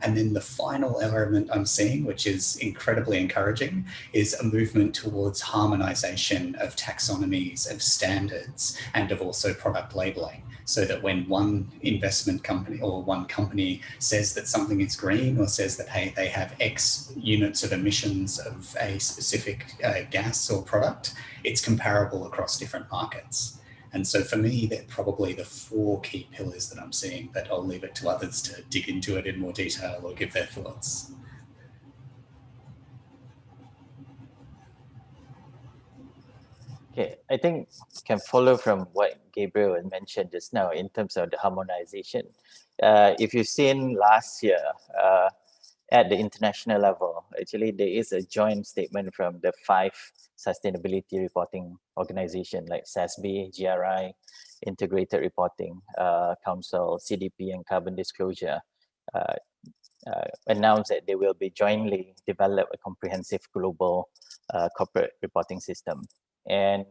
And then the final element I'm seeing, which is incredibly encouraging, is a movement towards harmonization of taxonomies, of standards, and of also product labeling, so that when one investment company or one company says that something is green or says that, hey, they have X units of emissions of a specific gas or product, it's comparable across different markets. And so for me, they're probably the four key pillars that I'm seeing, but I'll leave it to others to dig into it in more detail or give their thoughts. Okay, I think can follow from what Gabriel had mentioned just now in terms of the harmonization. If you've seen last year at the international level, actually there is a joint statement from the 5 sustainability reporting organizations like SASB, GRI, Integrated Reporting Council, CDP, and Carbon Disclosure announced that they will be jointly develop a comprehensive global corporate reporting system. And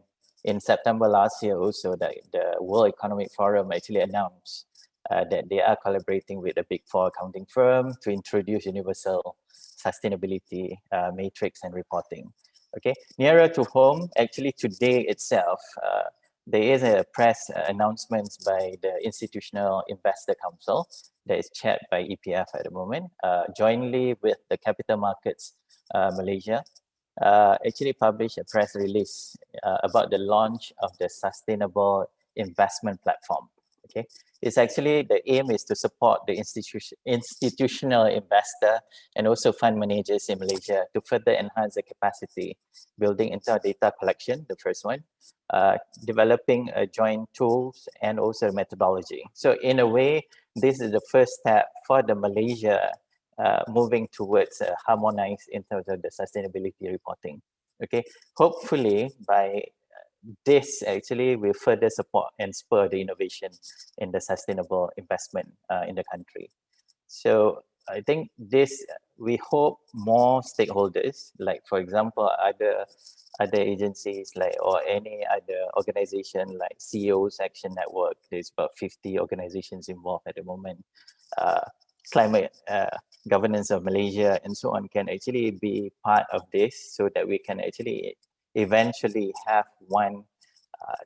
in September last year also, the World Economic Forum actually announced that they are collaborating with a Big 4 accounting firm to introduce universal sustainability matrix and reporting. Okay, nearer to home, actually today itself, there is a press announcement by the Institutional Investor Council that is chaired by EPF at the moment, jointly with the Capital Markets Malaysia, actually published a press release about the launch of the Sustainable Investment Platform. Okay, it's actually, the aim is to support the institutional investor and also fund managers in Malaysia to further enhance the capacity building into our data collection, the first one, developing joint tools and also methodology. So in a way, this is the first step for the Malaysia moving towards harmonized in terms of the sustainability reporting. Okay, hopefully by this actually will further support and spur the innovation in the sustainable investment in the country. So I think this, we hope more stakeholders, like for example, other agencies like, or any other organization like CEOs Action Network, there's about 50 organizations involved at the moment, Climate Governance of Malaysia and so on, can actually be part of this so that we can actually eventually have one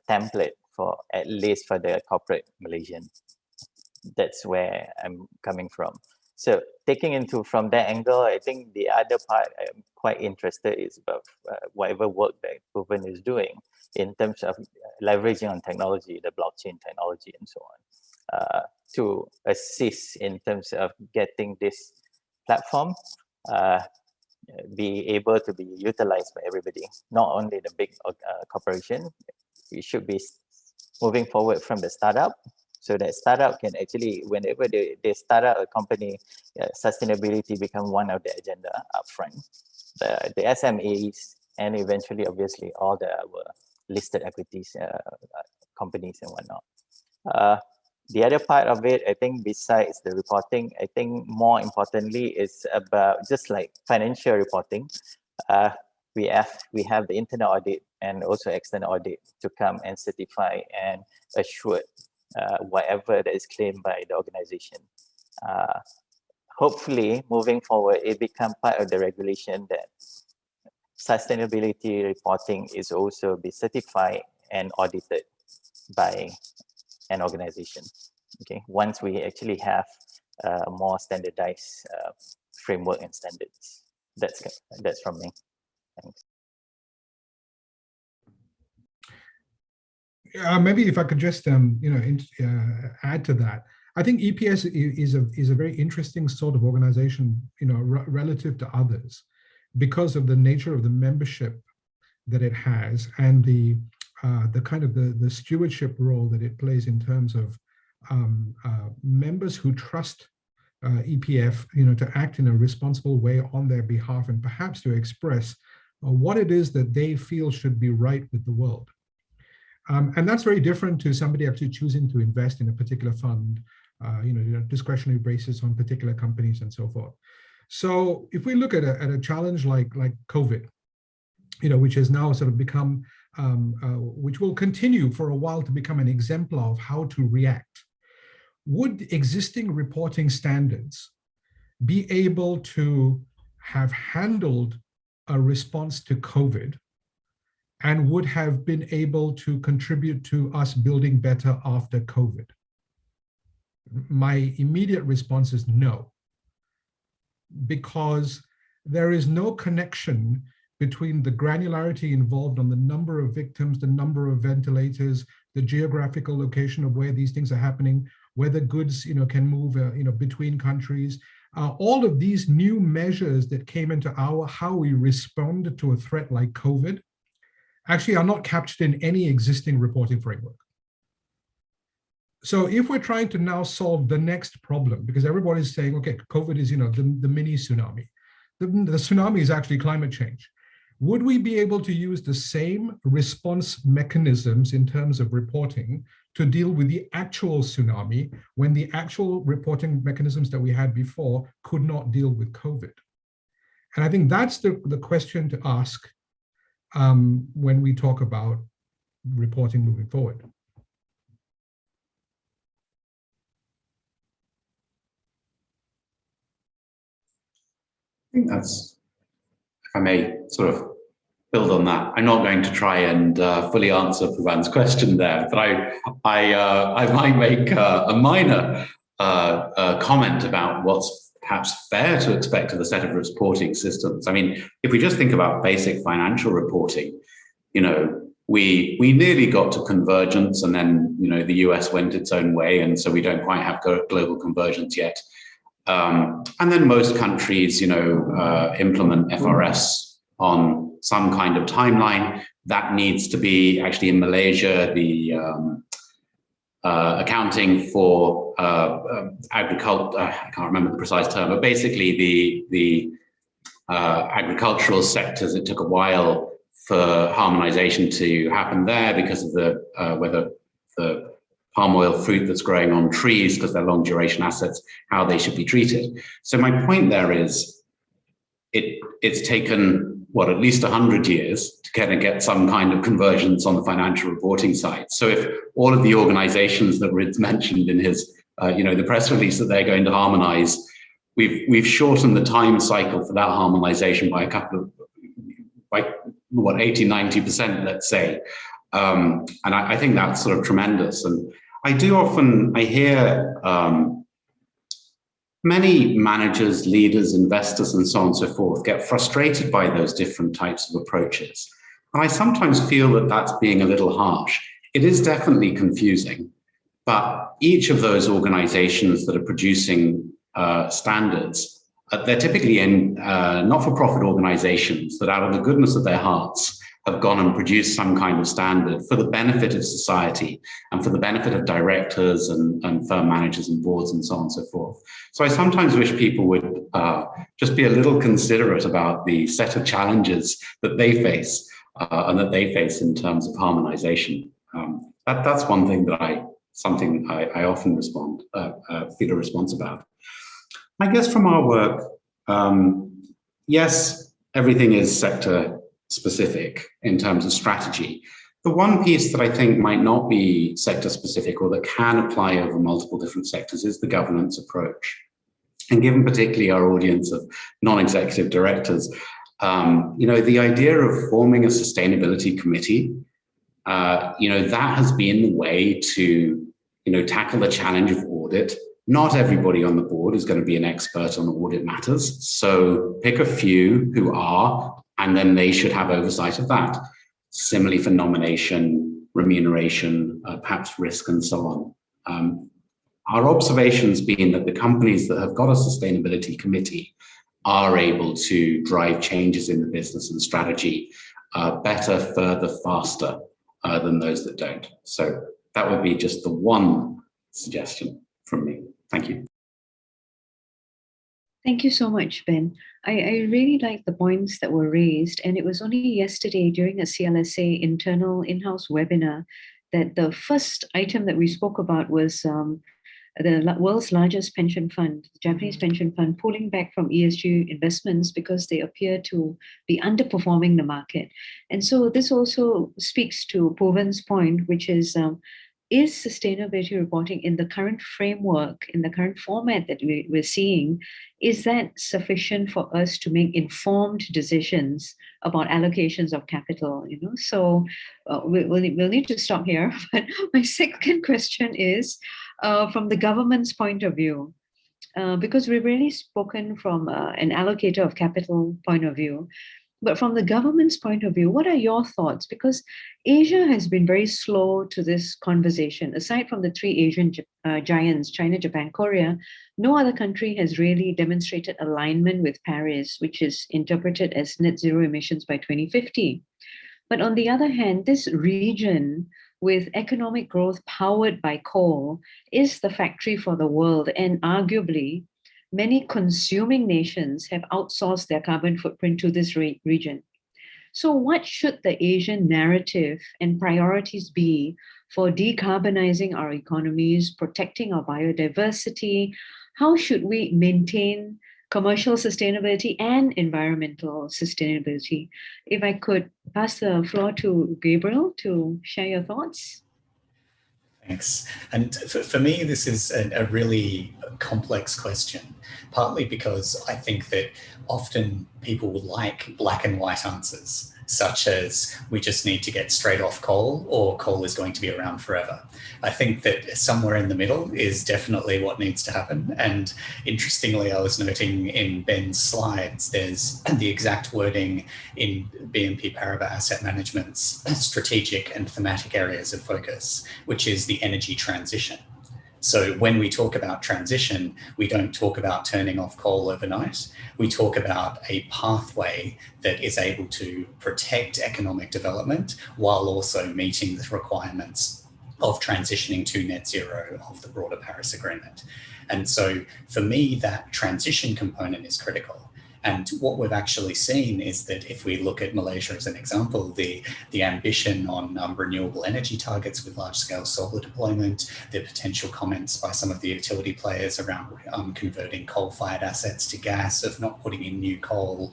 template for, at least for the corporate Malaysian. That's where I'm coming from. So taking into from that angle, I think the other part I'm quite interested is about whatever work that Puvan is doing in terms of leveraging on technology, the blockchain technology and so on, to assist in terms of getting this platform be able to be utilized by everybody, not only the big corporation. We should be moving forward from the startup, so that startup can actually, whenever they start out a company, sustainability become one of the agenda upfront. The SMEs and eventually, obviously, all the listed equities companies and whatnot. The other part of it, I think, besides the reporting, I think more importantly is about just like financial reporting. We have the internal audit and also external audit to come and certify and assure whatever that is claimed by the organization. Hopefully, moving forward, it becomes part of the regulation that sustainability reporting is also be certified and audited by an organization. Okay, once we actually have more standardized framework and standards. That's from me. Thanks. Maybe if I could just add to that. I think EPS is a very interesting sort of organization, relative to others, because of the nature of the membership that it has and the the kind of the stewardship role that it plays in terms of members who trust EPF, to act in a responsible way on their behalf, and perhaps to express what it is that they feel should be right with the world. And that's very different to somebody actually choosing to invest in a particular fund, discretionary basis on particular companies and so forth. So if we look at a challenge like COVID, which has now sort of become, which will continue for a while to become an exemplar of how to react, would existing reporting standards be able to have handled a response to COVID and would have been able to contribute to us building better after COVID? My immediate response is no, because there is no connection between the granularity involved on the number of victims, the number of ventilators, the geographical location of where these things are happening, whether goods can move between countries. All of these new measures that came into how we respond to a threat like COVID actually are not captured in any existing reporting framework. So if we're trying to now solve the next problem, because everybody's saying, okay, COVID is the mini tsunami. The tsunami is actually climate change. Would we be able to use the same response mechanisms in terms of reporting to deal with the actual tsunami when the actual reporting mechanisms that we had before could not deal with COVID? And I think that's the question to ask when we talk about reporting moving forward. I think that's, if I may sort of build on that. I'm not going to try and fully answer Puvan's question there, but I might make a minor comment about what's perhaps fair to expect of a set of reporting systems. I mean, if we just think about basic financial reporting, we nearly got to convergence, and then the US went its own way, and so we don't quite have global convergence yet. And then most countries, implement FRS on some kind of timeline. That needs to be actually in Malaysia, the accounting for agriculture, I can't remember the precise term, but basically the agricultural sectors, it took a while for harmonization to happen there because of the whether the palm oil fruit that's growing on trees, because they're long duration assets, how they should be treated. So my point there is it's taken, at least 100 years to kind of get some kind of convergence on the financial reporting side. So if all of the organizations that Rid's mentioned in his, the press release that they're going to harmonize, we've shortened the time cycle for that harmonization by 80, 90%, let's say. And I think that's sort of tremendous. And I hear many managers, leaders, investors, and so on and so forth get frustrated by those different types of approaches. And I sometimes feel that that's being a little harsh. It is definitely confusing, but each of those organizations that are producing standards, they're typically in not-for-profit organizations that out of the goodness of their hearts have gone and produced some kind of standard for the benefit of society and for the benefit of directors and firm managers and boards and so on and so forth. So I sometimes wish people would just be a little considerate about the set of challenges that they face and that they face in terms of harmonization. That's one thing that I often feel a response about. I guess from our work, yes, everything is sector specific in terms of strategy. The one piece that I think might not be sector specific or that can apply over multiple different sectors is the governance approach. And given particularly our audience of non-executive directors, the idea of forming a sustainability committee, that has been the way to, tackle the challenge of audit. Not everybody on the board is going to be an expert on audit matters. So pick a few who are, and then they should have oversight of that. Similarly for nomination, remuneration, perhaps risk and so on. Our observations being that the companies that have got a sustainability committee are able to drive changes in the business and strategy better, further, faster than those that don't. So that would be just the one suggestion from me. Thank you. Thank you so much, Ben. I really like the points that were raised, and it was only yesterday during a CLSA internal in-house webinar that the first item that we spoke about was the world's largest pension fund, the Japanese pension fund, pulling back from ESG investments because they appear to be underperforming the market. And so this also speaks to Puvan's point, which is sustainability reporting in the current framework, in the current format that we're seeing, is that sufficient for us to make informed decisions about allocations of capital? So we'll need to stop here. But my second question is, from the government's point of view, because we've really spoken from an allocator of capital point of view, but from the government's point of view, what are your thoughts? Because Asia has been very slow to this conversation. Aside from the three Asian giants, China, Japan, Korea, no other country has really demonstrated alignment with Paris, which is interpreted as net zero emissions by 2050. But on the other hand, this region with economic growth powered by coal is the factory for the world, and arguably, many consuming nations have outsourced their carbon footprint to this region. So what should the Asian narrative and priorities be for decarbonizing our economies, protecting our biodiversity? How should we maintain commercial sustainability and environmental sustainability? If I could pass the floor to Gabriel to share your thoughts. Thanks. And for me, this is a really complex question, partly because I think that often people would like black and white answers, such as we just need to get straight off coal or coal is going to be around forever. I think that somewhere in the middle is definitely what needs to happen. And interestingly, I was noting in Ben's slides, there's the exact wording in BNP Paribas Asset Management's strategic and thematic areas of focus, which is the energy transition. So when we talk about transition, we don't talk about turning off coal overnight. We talk about a pathway that is able to protect economic development while also meeting the requirements of transitioning to net zero of the broader Paris Agreement. And so for me, that transition component is critical. And what we've actually seen is that if we look at Malaysia as an example, the ambition on renewable energy targets with large-scale solar deployment, the potential comments by some of the utility players around converting coal-fired assets to gas, of not putting in new coal.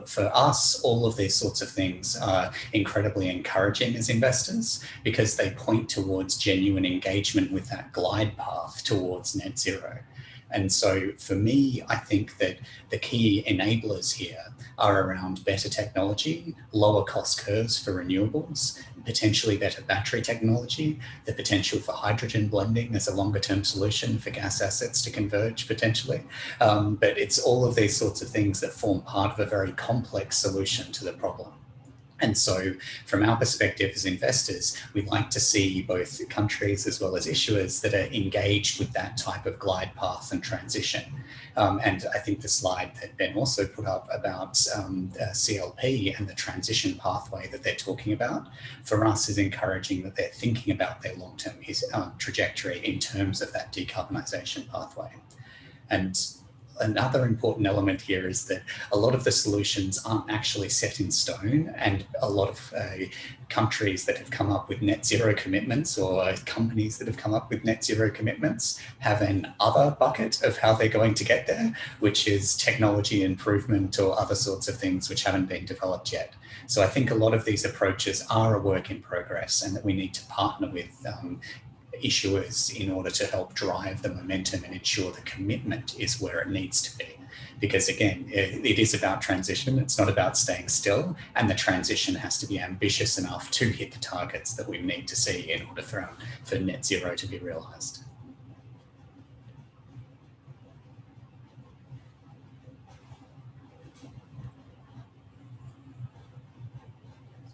For us, all of these sorts of things are incredibly encouraging as investors because they point towards genuine engagement with that glide path towards net zero. And so for me, I think that the key enablers here are around better technology, lower cost curves for renewables, potentially better battery technology, the potential for hydrogen blending as a longer term solution for gas assets to converge potentially. But it's all of these sorts of things that form part of a very complex solution to the problem. And so from our perspective as investors, we'd like to see both countries as well as issuers that are engaged with that type of glide path and transition. And I think the slide that Ben also put up about CLP and the transition pathway that they're talking about, for us is encouraging that they're thinking about their long-term trajectory in terms of that decarbonisation pathway. And another important element here is that a lot of the solutions aren't actually set in stone, and a lot of countries that have come up with net zero commitments or companies that have come up with net zero commitments have an other bucket of how they're going to get there, which is technology improvement or other sorts of things which haven't been developed yet. So I think a lot of these approaches are a work in progress, and that we need to partner with issuers in order to help drive the momentum and ensure the commitment is where it needs to be. Because again, it is about transition, it's not about staying still, and the transition has to be ambitious enough to hit the targets that we need to see in order for net zero to be realised.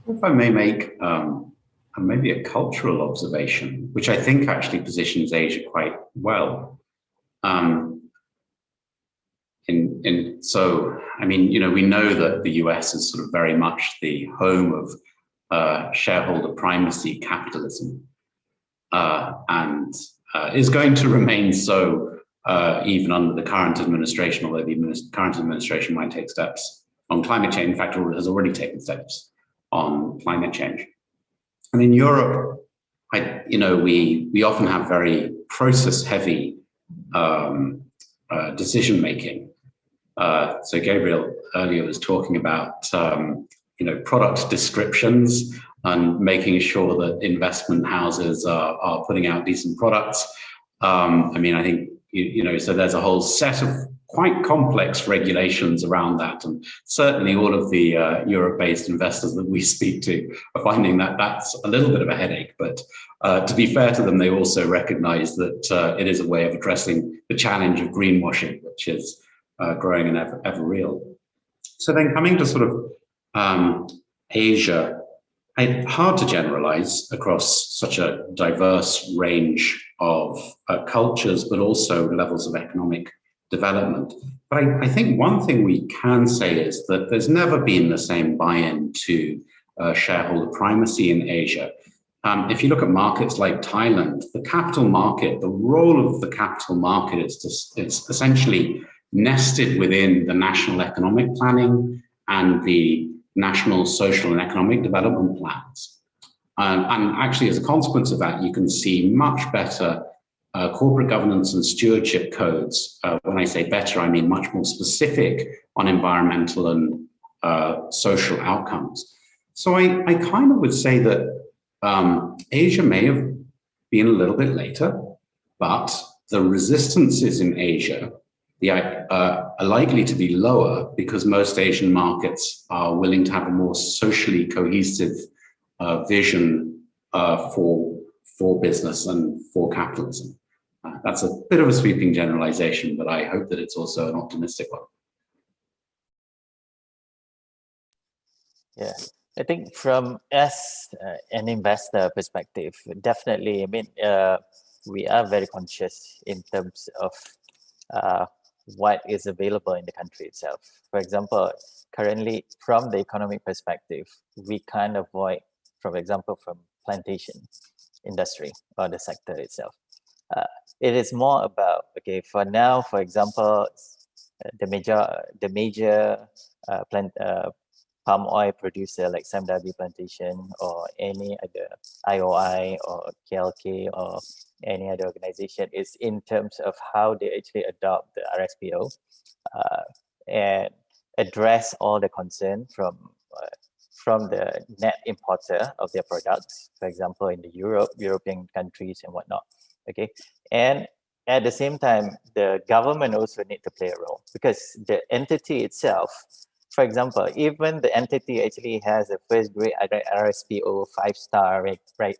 If I may make maybe a cultural observation, which I think actually positions Asia quite well. So, I mean, you know, we know that the US is sort of very much the home of shareholder primacy capitalism, and is going to remain so even under the current administration, although the current administration might take steps on climate change. In fact, has already taken steps on climate change. And in Europe, we often have very process-heavy decision-making. So Gabriel earlier was talking about product descriptions and making sure that investment houses are putting out decent products. I think so there's a whole set of quite complex regulations around that, and certainly all of the Europe-based investors that we speak to are finding that that's a little bit of a headache. But to be fair to them, they also recognise that it is a way of addressing the challenge of greenwashing, which is growing and ever real. So then coming to sort of Asia, hard to generalize across such a diverse range of cultures, but also levels of economic development. But I think one thing we can say is that there's never been the same buy-in to shareholder primacy in Asia. If you look at markets like Thailand, the capital market, the role of the capital market it's essentially nested within the national economic planning and the national social and economic development plans. And actually, as a consequence of that, you can see much better corporate governance and stewardship codes. When I say better, I mean much more specific on environmental and social outcomes. So I kind of would say that Asia may have been a little bit later, but the resistances in Asia are likely to be lower because most Asian markets are willing to have a more socially cohesive vision for business and for capitalism. That's a bit of a sweeping generalization, but I hope that it's also an optimistic one. Yeah, I think from us, an investor perspective, definitely, we are very conscious in terms of what is available in the country itself. For example, currently from the economic perspective, we can't avoid, for example, from plantation industry or the sector itself. It is more about, okay, for now, for example, the major palm oil producer like Samdabi Plantation or any other IOI or KLK or any other organization is in terms of how they actually adopt the RSPO and address all the concern from the net importer of their products, for example, in the European countries and whatnot. Okay, and at the same time, the government also need to play a role because the entity itself, for example, even the entity actually has a first grade RSPO 5-star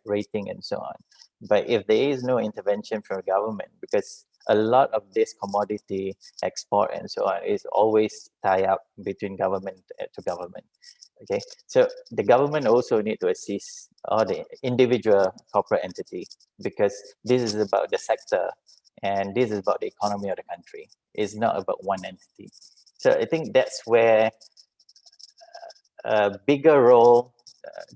rating and so on. But if there is no intervention from the government, because a lot of this commodity export and so on is always tie up between government to government. Okay, so the government also need to assist all the individual corporate entity because this is about the sector and this is about the economy of the country. It's not about one entity. So I think that's where a bigger role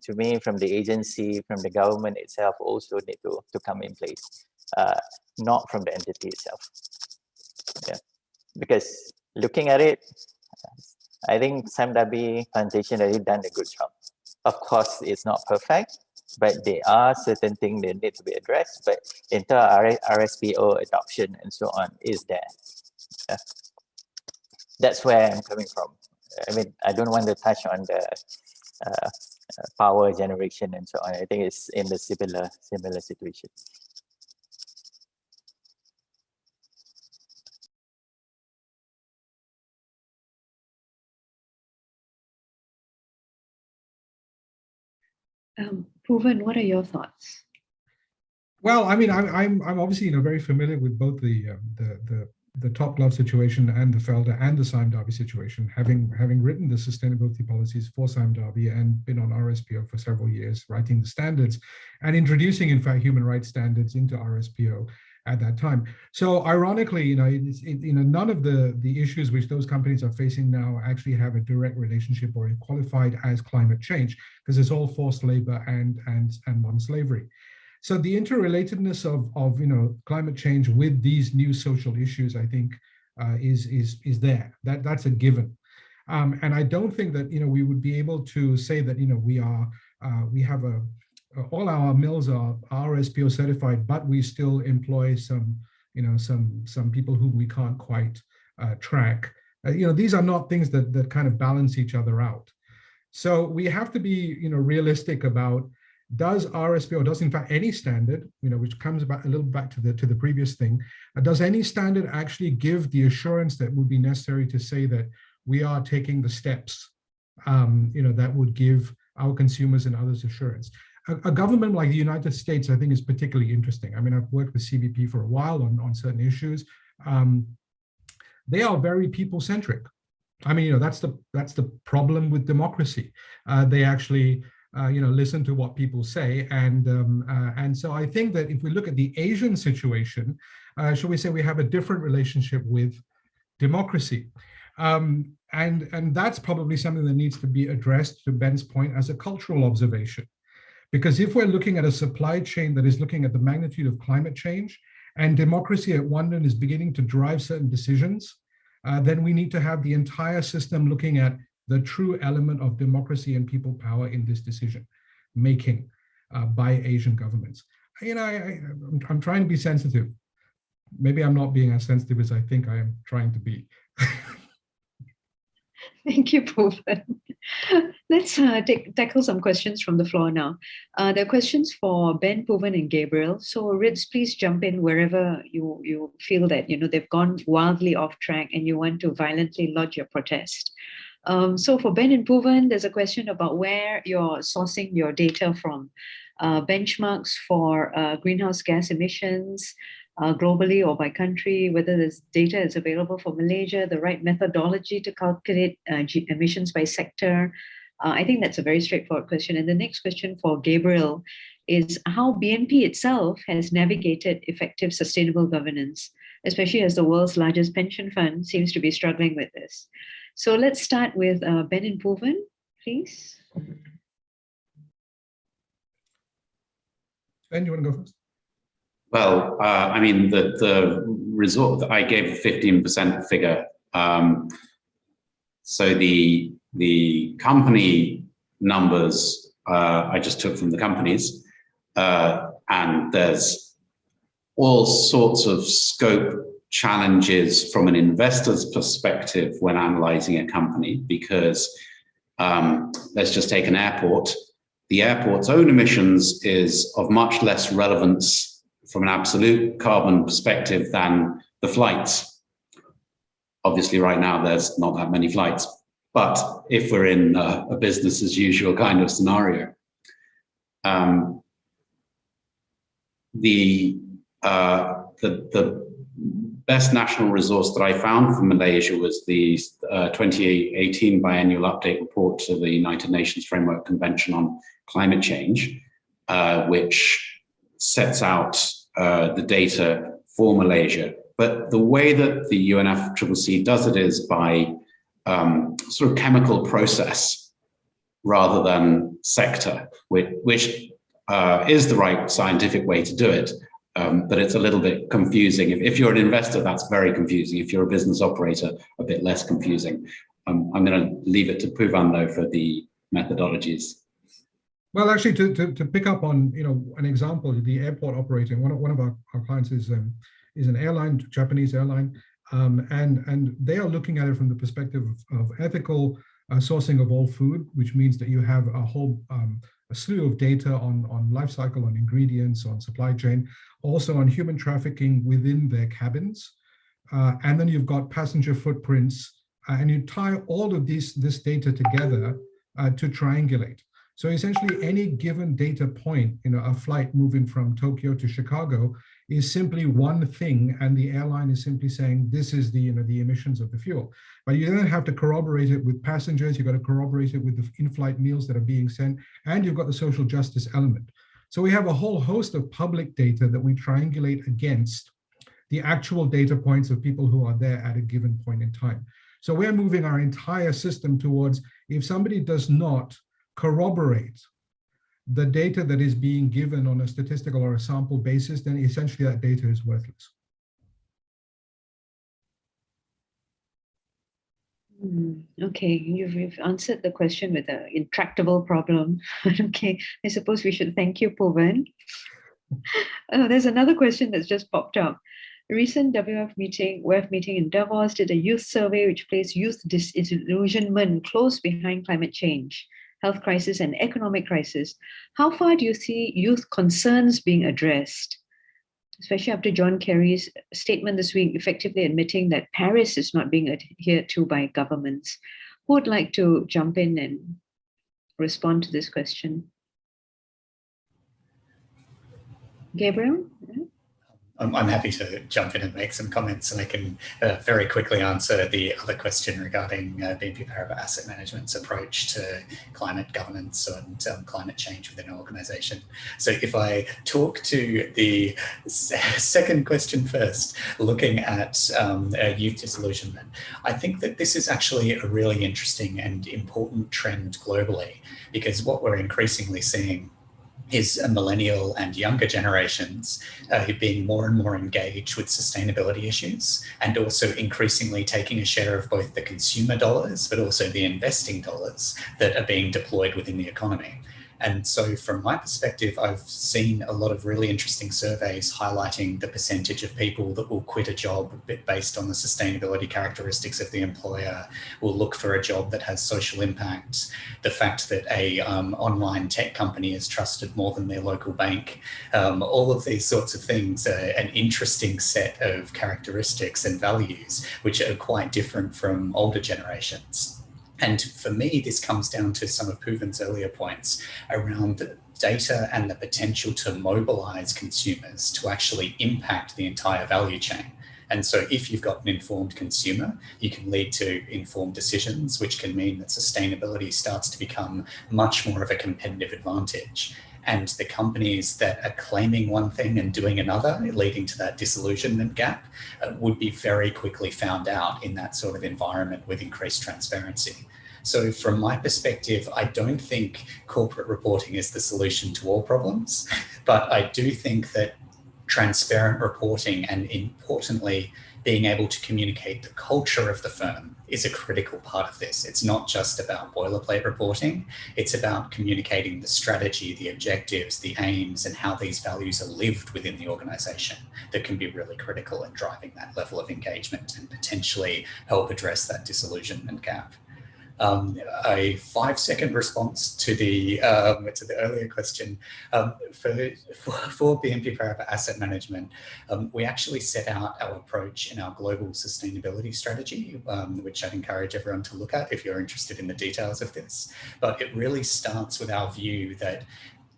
to me from the agency, from the government itself also need to come in place, not from the entity itself. Yeah, because looking at it, I think Samdabi Plantation already done a good job. Of course, it's not perfect, but there are certain things that need to be addressed. But in terms of RSPO adoption and so on is there. Yeah. That's where I'm coming from. I don't want to touch on the power generation and so on. I think it's in the similar situation. Puvan, what are your thoughts? Well, I'm obviously very familiar with both the Top Glove situation and the Felder and the Samdabi situation, having written the sustainability policies for Samdabi and been on RSPO for several years, writing the standards and introducing, in fact, human rights standards into RSPO at that time. So ironically, none of the issues which those companies are facing now actually have a direct relationship or are qualified as climate change, because it's all forced labor and modern slavery. So the interrelatedness of climate change with these new social issues, I think, is there. That's a given. And I don't think that we would be able to say that we have all our mills are RSPO certified, but we still employ some people whom we can't quite track. These are not things that kind of balance each other out. So we have to be realistic about, does RSPO, does in fact any standard, which comes back a little back to the previous thing, does any standard actually give the assurance that would be necessary to say that we are taking the steps that would give our consumers and others assurance? A government like the United States, I think, is particularly interesting. I mean, I've worked with CBP for a while on certain issues. They are very people-centric. I mean, that's the problem with democracy. They actually, listen to what people say, and so I think that if we look at the Asian situation, shall we say, we have a different relationship with democracy, and that's probably something that needs to be addressed, to Ben's point, as a cultural observation. Because if we're looking at a supply chain that is looking at the magnitude of climate change, and democracy at one end is beginning to drive certain decisions, then we need to have the entire system looking at the true element of democracy and people power in this decision making by Asian governments. I'm trying to be sensitive. Maybe I'm not being as sensitive as I think I am trying to be. Thank you, Puvan. Let's tackle some questions from the floor now. There are questions for Ben, Puvan, and Gabriel. So, Ritz, please jump in wherever you feel that they've gone wildly off track and you want to violently lodge your protest. So, for Ben and Puvan, there's a question about where you're sourcing your data from. Benchmarks for greenhouse gas emissions, globally or by country, whether this data is available for Malaysia, the right methodology to calculate emissions by sector. I think that's a very straightforward question. And the next question for Gabriel is how BNP itself has navigated effective sustainable governance, especially as the world's largest pension fund seems to be struggling with this. So let's start with Ben and Puvan, please. Ben, you want to go first? Well, I mean, the result that I gave a 15% figure. So the company numbers I just took from the companies, and there's all sorts of scope challenges from an investor's perspective when analyzing a company, because let's just take an airport. The airport's own emissions is of much less relevance from an absolute carbon perspective than the flights. Obviously, right now, there's not that many flights. But if we're in a business as usual kind of scenario, the best national resource that I found from Malaysia was the 2018 biennial update report to the United Nations Framework Convention on Climate Change, which sets out the data for Malaysia. But the way that the UNFCCC does it is by sort of chemical process rather than sector, which is the right scientific way to do it. But it's a little bit confusing. If you're an investor, that's very confusing. If you're a business operator, a bit less confusing. I'm going to leave it to Puvan, though, for the methodologies. Well, actually, to pick up on an example, the airport operator, one of our clients is an airline, Japanese airline, and they are looking at it from the perspective of ethical sourcing of all food, which means that you have a whole a slew of data on life cycle, on ingredients, on supply chain, also on human trafficking within their cabins, and then you've got passenger footprints, and you tie all of this data together to triangulate. So essentially, any given data point, a flight moving from Tokyo to Chicago is simply one thing, and the airline is simply saying this is the emissions of the fuel. But you then have to corroborate it with passengers. You've got to corroborate it with the in-flight meals that are being sent, and you've got the social justice element. So we have a whole host of public data that we triangulate against the actual data points of people who are there at a given point in time. So we're moving our entire system towards, if somebody does not corroborate the data that is being given on a statistical or a sample basis, then essentially that data is worthless. Okay, you've answered the question with an intractable problem. Okay, I suppose we should thank you, Puvan. There's another question that's just popped up. A recent WF meeting in Davos did a youth survey which placed youth disillusionment close behind climate change, health crisis, and economic crisis. How far do you see youth concerns being addressed? Especially after John Kerry's statement this week, effectively admitting that Paris is not being adhered to by governments. Who would like to jump in and respond to this question? Gabriel? I'm happy to jump in and make some comments, and I can very quickly answer the other question regarding BNP Paribas Asset Management's approach to climate governance and climate change within an organisation. So if I talk to the second question first, looking at youth disillusionment, I think that this is actually a really interesting and important trend globally, because what we're increasingly seeing is millennial and younger generations being more and more engaged with sustainability issues, and also increasingly taking a share of both the consumer dollars, but also the investing dollars that are being deployed within the economy. And so from my perspective, I've seen a lot of really interesting surveys highlighting the percentage of people that will quit a job based on the sustainability characteristics of the employer, will look for a job that has social impact, the fact that a online tech company is trusted more than their local bank. All of these sorts of things are an interesting set of characteristics and values, which are quite different from older generations. And for me, this comes down to some of Puvan's earlier points around data and the potential to mobilize consumers to actually impact the entire value chain. And so if you've got an informed consumer, you can lead to informed decisions, which can mean that sustainability starts to become much more of a competitive advantage. And the companies that are claiming one thing and doing another, leading to that disillusionment gap, would be very quickly found out in that sort of environment with increased transparency. So from my perspective, I don't think corporate reporting is the solution to all problems, but I do think that transparent reporting and, importantly, being able to communicate the culture of the firm is a critical part of this. It's not just about boilerplate reporting. It's about communicating the strategy, the objectives, the aims, and how these values are lived within the organization that can be really critical in driving that level of engagement and potentially help address that disillusionment gap. A 5-second response to the earlier question. For BNP Paribas Asset Management, we actually set out our approach in our global sustainability strategy, which I'd encourage everyone to look at if you're interested in the details of this. But it really starts with our view that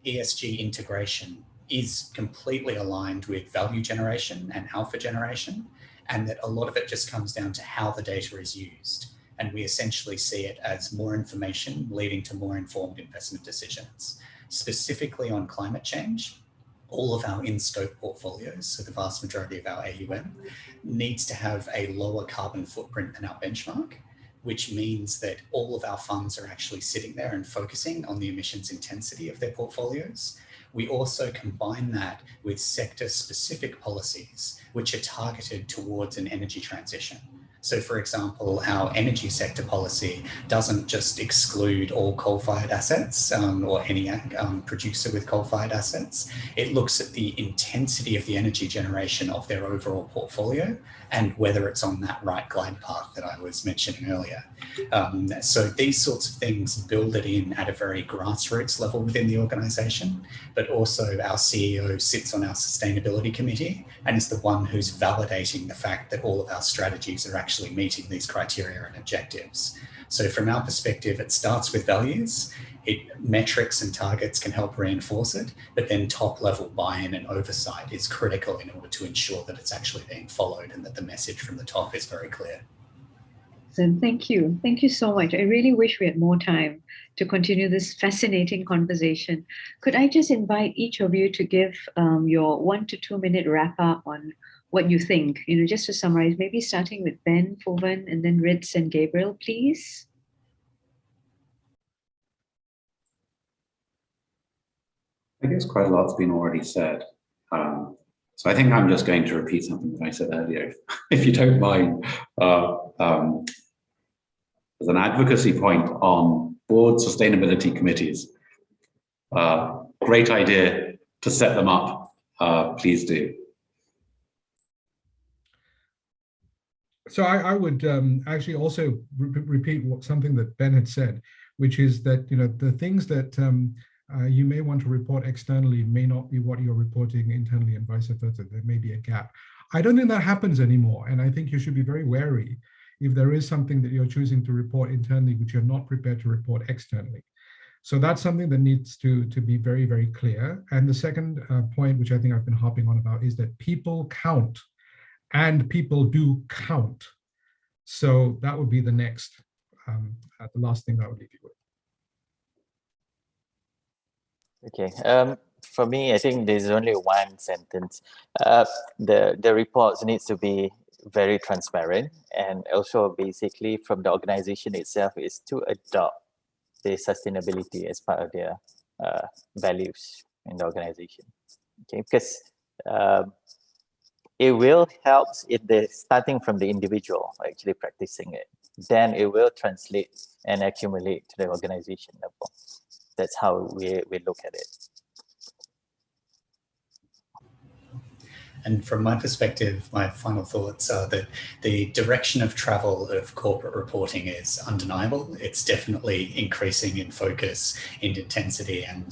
ESG integration is completely aligned with value generation and alpha generation, and that a lot of it just comes down to how the data is used. And we essentially see it as more information leading to more informed investment decisions. Specifically on climate change, all of our in-scope portfolios, so the vast majority of our AUM, needs to have a lower carbon footprint than our benchmark, which means that all of our funds are actually sitting there and focusing on the emissions intensity of their portfolios. We also combine that with sector-specific policies, which are targeted towards an energy transition. So for example, our energy sector policy doesn't just exclude all coal-fired assets or any producer with coal-fired assets. It looks at the intensity of the energy generation of their overall portfolio and whether it's on that right glide path that I was mentioning earlier. So these sorts of things build it in at a very grassroots level within the organization, but also our CEO sits on our sustainability committee and is the one who's validating the fact that all of our strategies are actually meeting these criteria and objectives. So from our perspective, it starts with values. Metrics and targets can help reinforce it, but then top level buy-in and oversight is critical in order to ensure that it's actually being followed and that the message from the top is very clear. So thank you. Thank you so much. I really wish we had more time to continue this fascinating conversation. Could I just invite each of you to give your 1 to 2 minute wrap up on what you think. Just to summarize, maybe starting with Ben, Puvan, and then Ritz and Gabriel, please. I guess quite a lot's been already said. So I think I'm just going to repeat something that I said earlier, if you don't mind. As an advocacy point on board sustainability committees, great idea to set them up. Please do. So I would actually also repeat something that Ben had said, which is that the things that you may want to report externally may not be what you're reporting internally, and vice versa. There may be a gap. I don't think that happens anymore, and I think you should be very wary if there is something that you're choosing to report internally which you're not prepared to report externally. So that's something that needs to be very, very clear. And the second point, which I think I've been harping on about, is that people count, and people do count. So that would be the next, the last thing I would leave you with. Okay, for me, I think there's only one sentence. The reports needs to be very transparent, and also basically from the organization itself is to adopt the sustainability as part of their values in the organization. Okay, because it will help if they're starting from the individual actually practicing it. Then it will translate and accumulate to the organization level. That's how we look at it. And from my perspective, my final thoughts are that the direction of travel of corporate reporting is undeniable. It's definitely increasing in focus, in intensity, and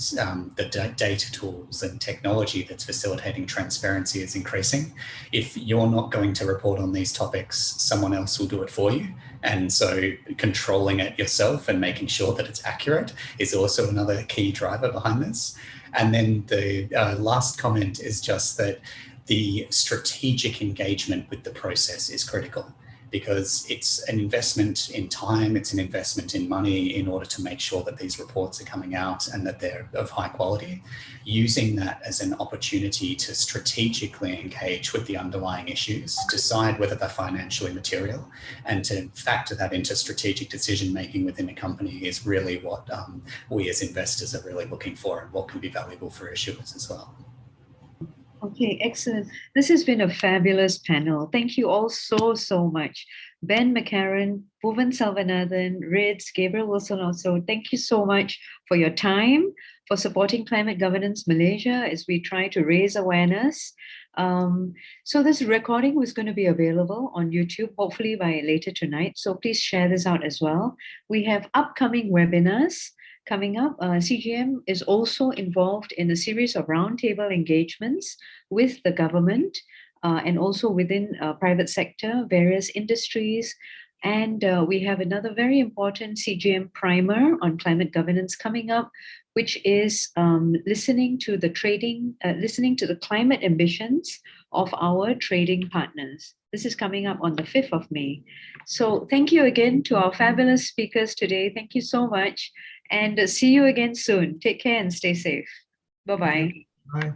the data tools and technology that's facilitating transparency is increasing. If you're not going to report on these topics, someone else will do it for you. And so controlling it yourself and making sure that it's accurate is also another key driver behind this. And then the last comment is just that the strategic engagement with the process is critical, because it's an investment in time, it's an investment in money in order to make sure that these reports are coming out and that they're of high quality. Using that as an opportunity to strategically engage with the underlying issues, decide whether they're financially material, and to factor that into strategic decision-making within a company is really what we as investors are really looking for, and what can be valuable for issuers as well. Okay, excellent. This has been a fabulous panel. Thank you all so much. Ben McCarron, Puvan Selvanathan, Ritz, Gabriel Wilson also, thank you so much for your time, for supporting Climate Governance Malaysia as we try to raise awareness. So this recording was going to be available on YouTube, hopefully by later tonight. So please share this out as well. We have upcoming webinars coming up. CGM is also involved in a series of roundtable engagements with the government and also within private sector, various industries. And we have another very important CGM primer on climate governance coming up, which is listening to the climate ambitions of our trading partners. This is coming up on the 5th of May. So thank you again to our fabulous speakers today. Thank you so much. And see you again soon. Take care and stay safe. Bye-bye. Bye.